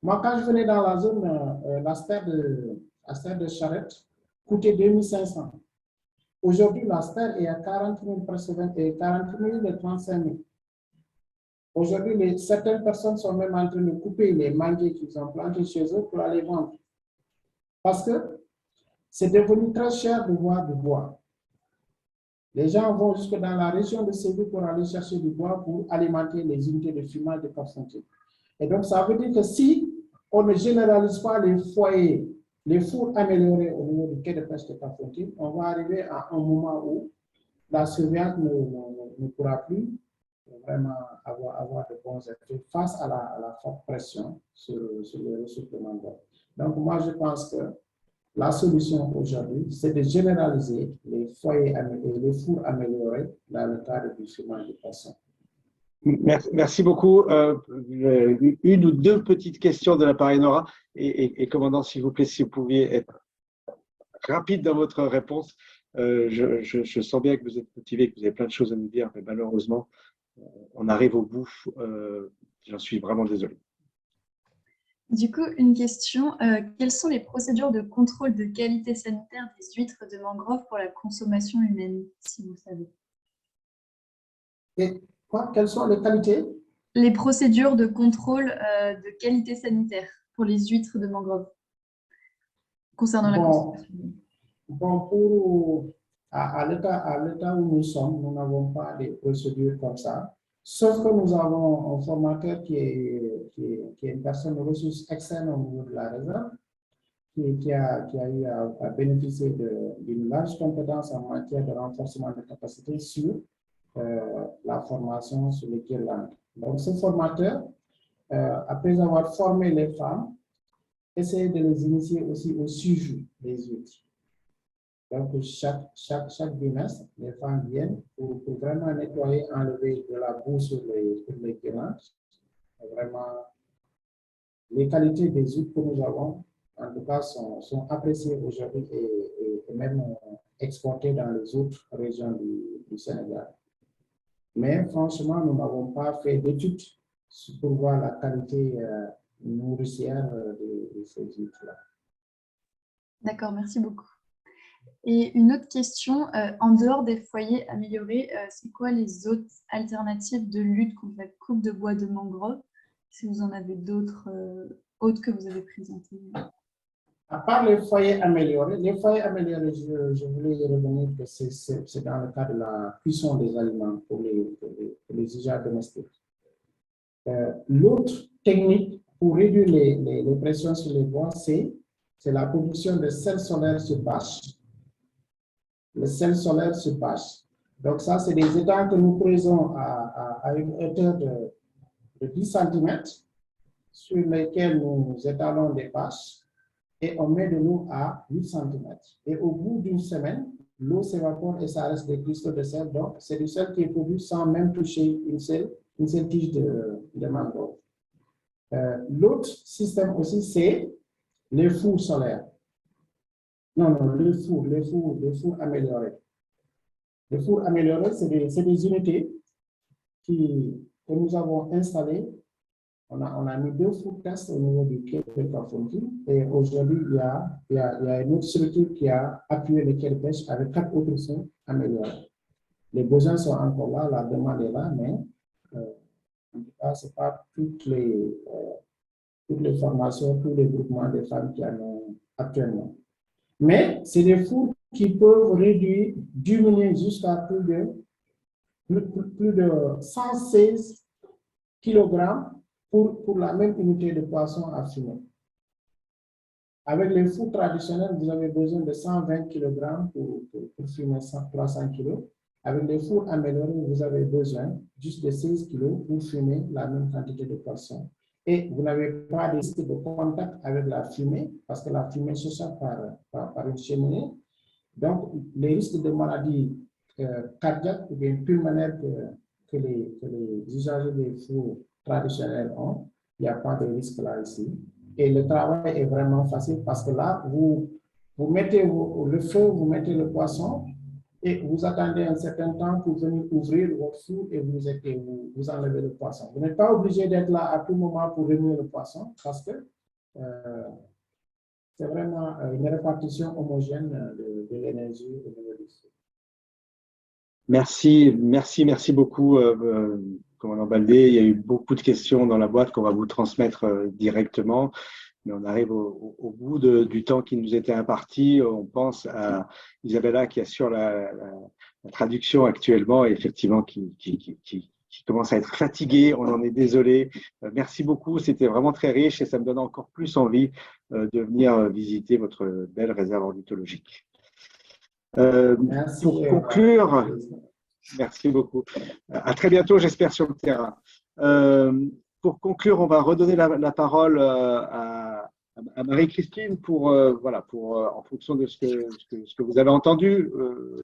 moi, quand je venais dans la zone, la stère de Charette coûtait 2500. Aujourd'hui, la stère est à 40 000, presque 40 000 et 35 000. Aujourd'hui, certaines personnes sont même en train de couper les manguiers qu'ils ont plantés chez eux pour aller vendre. Parce que c'est devenu très cher de voir du bois. Les gens vont jusque dans la région de Séville pour aller chercher du bois pour alimenter les unités de fumage de Cap-Fontaine. Et donc, ça veut dire que si on ne généralise pas les foyers, les fours améliorés au niveau du quai de pêche de Cap-Fontaine, on va arriver à un moment où la surveillance ne pourra plus vraiment avoir de bons effets face à la forte pression sur les ressources de mangrove. Donc, moi, je pense que la solution aujourd'hui, c'est de généraliser les foyers et les fours améliorés dans le cadre du fumage de poissons. Merci beaucoup. Une ou deux petites questions de l'appareil Nora. Et commandant, s'il vous plaît, si vous pouviez être rapide dans votre réponse. Je sens bien que vous êtes motivé, que vous avez plein de choses à nous dire, mais malheureusement, on arrive au bout. J'en suis vraiment désolé. Du coup, une question. Quelles sont les procédures de contrôle de qualité sanitaire des huîtres de mangrove pour la consommation humaine, si vous savez? Et quoi? Quelles sont les qualités? Les procédures de contrôle de qualité sanitaire pour les huîtres de mangrove concernant la consommation humaine. Bon, à l'état où nous sommes, nous n'avons pas de procédures comme ça. Sauf que nous avons un formateur qui est une personne de ressources externes au niveau de la réserve, qui a eu à bénéficier d'une large compétence en matière de renforcement de capacité sur la formation sur les guirlandes. Donc, ce formateur, après avoir formé les femmes, essaie de les initier aussi au sujet des huîtres. Donc, chaque bimestre, les femmes viennent pour vraiment nettoyer, enlever de la boue sur les guirlandes. Vraiment, les qualités des huîtres que nous avons, en tout cas, sont appréciées aujourd'hui et même exportées dans les autres régions du Sénégal. Mais franchement, nous n'avons pas fait d'études pour voir la qualité nourricière de ces huîtres-là. D'accord, merci beaucoup. Et une autre question, en dehors des foyers améliorés, c'est quoi les autres alternatives de lutte contre la coupe de bois de mangrove? Si vous en avez d'autres autres que vous avez présentées. À part les foyers améliorés, je voulais y revenir que c'est dans le cadre de la cuisson des aliments pour les usages domestiques. L'autre technique pour réduire les pressions sur les bois, c'est la production de sel solaire sur bâche. Le sel solaire sur bâche. Donc ça, c'est des étangs que nous creusons à une hauteur de 10 cm sur lesquels nous étalons des bâches et on met de l'eau à 8 cm. Et au bout d'une semaine, l'eau s'évapore et ça reste des cristaux de sel. Donc, c'est du sel qui est produit sans même toucher une seule tige de mangrove. L'autre système aussi, c'est les fours solaires. Non, les fours améliorés. Les fours améliorés, c'est des unités que nous avons installées. On a mis 2 fours tests au niveau du quai de Cap-Fontaine et aujourd'hui, il y a une autre structure qui a appuyé le quai de pêche avec 4 autres fours améliorés. Les besoins sont encore là, la demande est là, mais en tout cas, ce n'est pas toutes les formations, tous les groupements de femmes qui en ont actuellement. Mais c'est des fours qui peuvent réduire, diminuer jusqu'à plus de 116 kg pour la même unité de poisson à fumer. Avec les fours traditionnels, vous avez besoin de 120 kg pour fumer 300 kg. Avec les fours améliorés, vous avez besoin juste de 16 kg pour fumer la même quantité de poisson. Et vous n'avez pas de risque de contact avec la fumée, parce que la fumée se sort par une cheminée. Donc, les risques de maladies cardiaques ou bien pulmonaires que les usagers des fours traditionnels ont, il n'y a pas de risque là ici. Et le travail est vraiment facile parce que là, vous mettez le feu, vous mettez le poisson et vous attendez un certain temps pour venir ouvrir votre four et vous enlevez le poisson. Vous n'êtes pas obligé d'être là à tout moment pour remuer le poisson parce que c'est vraiment une répartition homogène de l'énergie au niveau du feu. Merci beaucoup, commandant Baldé. Il y a eu beaucoup de questions dans la boîte qu'on va vous transmettre directement, mais on arrive au bout du temps qui nous était imparti. On pense à Isabella qui assure la traduction actuellement et effectivement qui commence à être fatiguée. On en est désolé. Merci beaucoup, c'était vraiment très riche et ça me donne encore plus envie de venir visiter votre belle réserve ornithologique. Pour conclure, merci beaucoup. À très bientôt, j'espère, sur le terrain. Pour conclure, on va redonner la parole à Marie-Christine pour, en fonction de ce que vous avez entendu.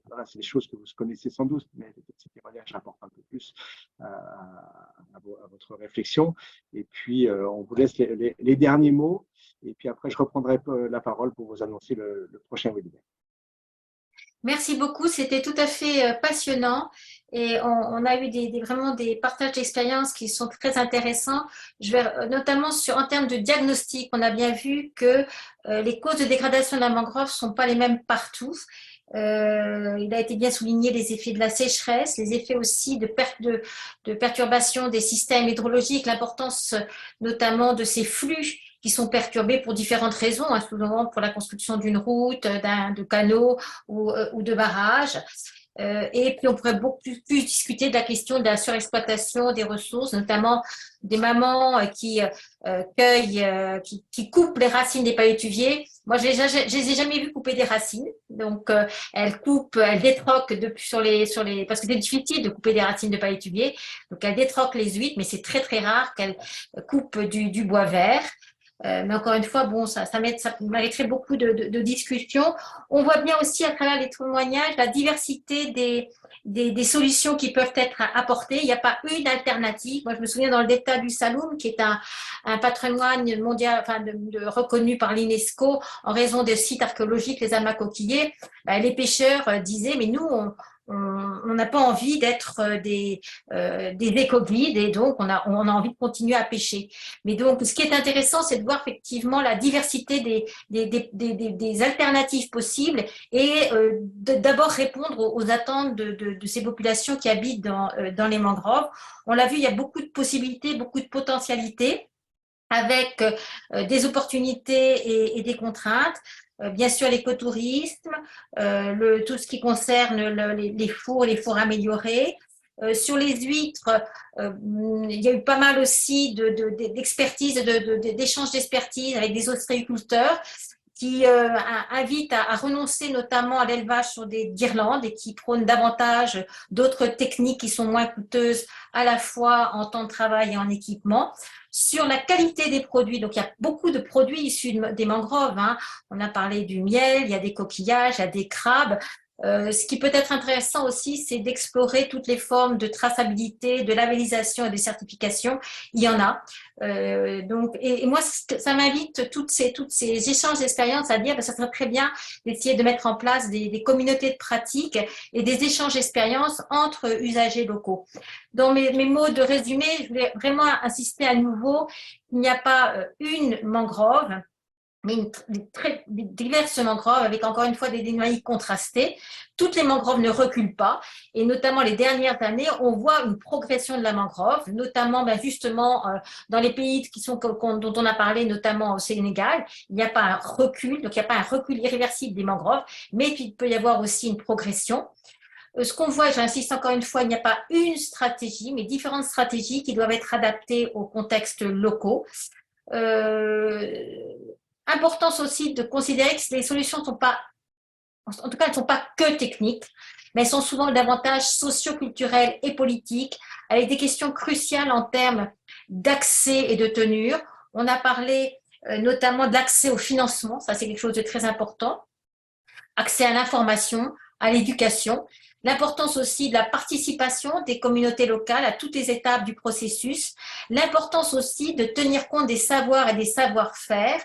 Voilà, c'est des choses que vous connaissez sans doute, mais ces témoignages rapportent un peu plus à votre réflexion. Et puis, on vous laisse les derniers mots. Et puis après, je reprendrai la parole pour vous annoncer le prochain webinaire. Merci beaucoup, c'était tout à fait passionnant et on a eu vraiment des partages d'expériences qui sont très intéressants. Je vais notamment en termes de diagnostic, on a bien vu que les causes de dégradation de la mangrove ne sont pas les mêmes partout. Il a été bien souligné les effets de la sécheresse, les effets aussi de perturbation des systèmes hydrologiques, l'importance notamment de ces flux qui sont perturbés pour différentes raisons, hein, souvent pour la construction d'une route, de canaux ou de barrages. Et puis, on pourrait beaucoup plus discuter de la question de la surexploitation des ressources, notamment des mamans qui coupent les racines des palétuviers. Moi, je les ai jamais vues couper des racines. Donc, elles détroquent parce que c'est difficile de couper des racines de palétuviers. Donc, elles détroquent les huîtres, mais c'est très, très rare qu'elles coupent du bois vert. Mais encore une fois, bon, ça mériterait beaucoup de discussions. On voit bien aussi à travers les témoignages la diversité des solutions qui peuvent être apportées. Il n'y a pas une alternative. Moi, je me souviens dans le delta du Saloum, qui est un patrimoine mondial, reconnu par l'UNESCO en raison des sites archéologiques, les amas coquillers. Les pêcheurs disaient, mais nous, on n'a pas envie d'être des éco-guides et donc on a envie de continuer à pêcher. Mais donc, ce qui est intéressant, c'est de voir effectivement la diversité des alternatives possibles et d'abord répondre aux attentes de ces populations qui habitent dans les mangroves. On l'a vu, il y a beaucoup de possibilités, beaucoup de potentialités avec des opportunités et des contraintes. Bien sûr, l'écotourisme, tout ce qui concerne les fours améliorés. Sur les huîtres, il y a eu pas mal aussi d'expertise, d'échanges d'expertise avec des ostréiculteurs qui invitent à renoncer notamment à l'élevage sur des guirlandes et qui prônent davantage d'autres techniques qui sont moins coûteuses à la fois en temps de travail et en équipement. Sur la qualité des produits, donc il y a beaucoup de produits issus des mangroves, hein. On a parlé du miel, il y a des coquillages, il y a des crabes. Ce qui peut être intéressant aussi, c'est d'explorer toutes les formes de traçabilité, de labellisation et de certification. Il y en a. Et moi, ça m'invite tous ces échanges d'expériences à dire que ça serait très bien d'essayer de mettre en place des communautés de pratique et des échanges d'expériences entre usagers locaux. Dans mes mots de résumé, je voulais vraiment insister à nouveau, il n'y a pas une mangrove. mais très diverses mangroves avec encore une fois des dynamiques contrastées. Toutes les mangroves ne reculent pas et notamment les dernières années, on voit une progression de la mangrove, notamment justement dans les pays dont on a parlé, notamment au Sénégal, il n'y a pas un recul, donc il n'y a pas un recul irréversible des mangroves, mais il peut y avoir aussi une progression. Ce qu'on voit, et j'insiste encore une fois, il n'y a pas une stratégie, mais différentes stratégies qui doivent être adaptées aux contextes locaux. Importance aussi de considérer que les solutions ne sont pas, en tout cas, elles ne sont pas que techniques, mais elles sont souvent davantage socio-culturelles et politiques, avec des questions cruciales en termes d'accès et de tenure. On a parlé notamment d'accès au financement, ça c'est quelque chose de très important, accès à l'information, à l'éducation, l'importance aussi de la participation des communautés locales à toutes les étapes du processus, l'importance aussi de tenir compte des savoirs et des savoir-faire,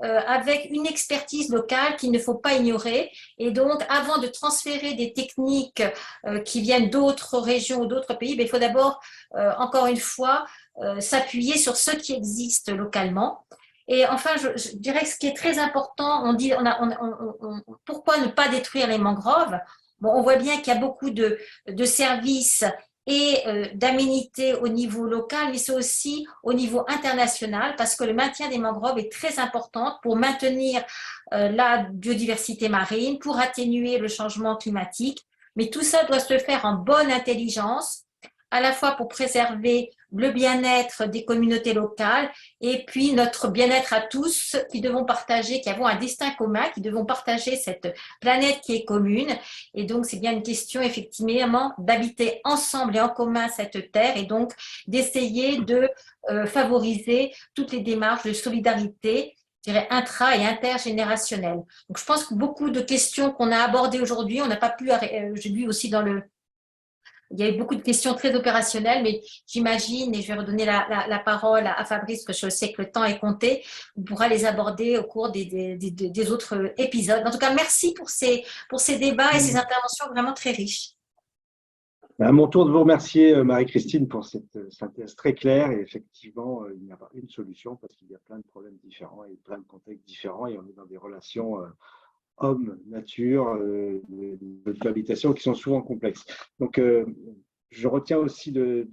avec une expertise locale qu'il ne faut pas ignorer. Et donc, avant de transférer des techniques qui viennent d'autres régions ou d'autres pays, il faut d'abord, encore une fois, s'appuyer sur ce qui existe localement. Et enfin, je dirais que ce qui est très important, on dit, pourquoi ne pas détruire les mangroves? Bon, on voit bien qu'il y a beaucoup de services et d'aménité au niveau local, mais c'est aussi au niveau international, parce que le maintien des mangroves est très important pour maintenir la biodiversité marine, pour atténuer le changement climatique. Mais tout ça doit se faire en bonne intelligence, à la fois pour préserver le bien-être des communautés locales et puis notre bien-être à tous qui devons partager, qui avons un destin commun, qui devons partager cette planète qui est commune. Et donc, c'est bien une question, effectivement, d'habiter ensemble et en commun cette terre et donc d'essayer de favoriser toutes les démarches de solidarité, je dirais, intra- et intergénérationnelle. Donc, je pense que beaucoup de questions qu'on a abordées aujourd'hui, on n'a pas pu, j'ai vu aussi il y a eu beaucoup de questions très opérationnelles, mais j'imagine, et je vais redonner la parole à Fabrice, parce que je sais que le temps est compté, on pourra les aborder au cours des autres épisodes. En tout cas, merci pour ces débats et ces interventions vraiment très riches. À mon tour de vous remercier, Marie-Christine, pour cette synthèse très claire. Et effectivement, il n'y a pas une solution parce qu'il y a plein de problèmes différents et plein de contextes différents. Et on est dans des relations homme-nature, de cohabitation qui sont souvent complexes. Donc, je retiens aussi de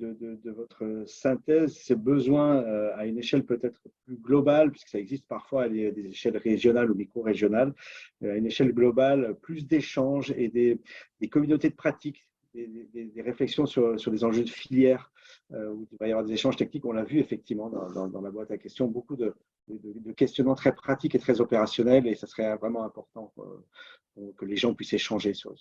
votre synthèse ces besoins à une échelle peut-être plus globale, puisque ça existe parfois à des échelles régionales ou micro-régionales, à une échelle globale, plus d'échanges et des communautés de pratiques, des réflexions sur des enjeux de filière, où il va y avoir des échanges techniques. On l'a vu effectivement dans la boîte à questions, beaucoup de questionnements très pratiques et très opérationnels, et ça serait vraiment important que les gens puissent échanger sur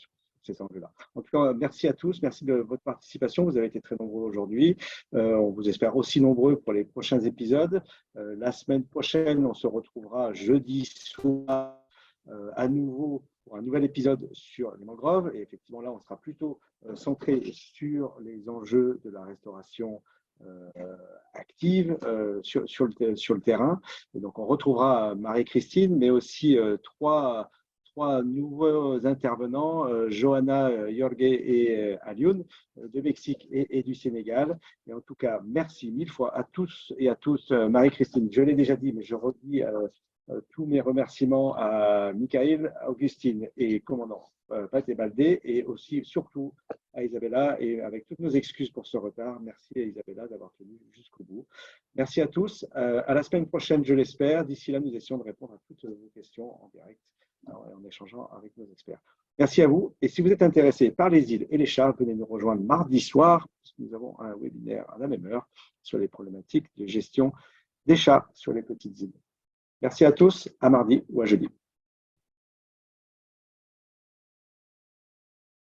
ces enjeux-là. En tout cas, merci à tous, merci de votre participation. Vous avez été très nombreux aujourd'hui. On vous espère aussi nombreux pour les prochains épisodes. La semaine prochaine, on se retrouvera jeudi soir à nouveau pour un nouvel épisode sur les mangroves. Et effectivement, là, on sera plutôt centré sur les enjeux de la restauration active sur le terrain. Et donc, on retrouvera Marie-Christine, mais aussi trois nouveaux intervenants, Johanna, Jorge et Alioune, de Mexique et du Sénégal. Et en tout cas, merci mille fois à tous et à tous. Marie-Christine, je l'ai déjà dit, mais je redis tous mes remerciements à Michael, Augustine et commandant Pat et Baldé, et aussi surtout à Isabella, et avec toutes nos excuses pour ce retard. Merci à Isabella d'avoir tenu jusqu'au bout. Merci à tous. À la semaine prochaine, je l'espère. D'ici là, nous essayons de répondre à toutes vos questions en direct, en échangeant avec nos experts. Merci à vous. Et si vous êtes intéressé par les îles et les chars, venez nous rejoindre mardi soir, parce que nous avons un webinaire à la même heure sur les problématiques de gestion des chats sur les petites îles. Merci à tous. À mardi ou à jeudi.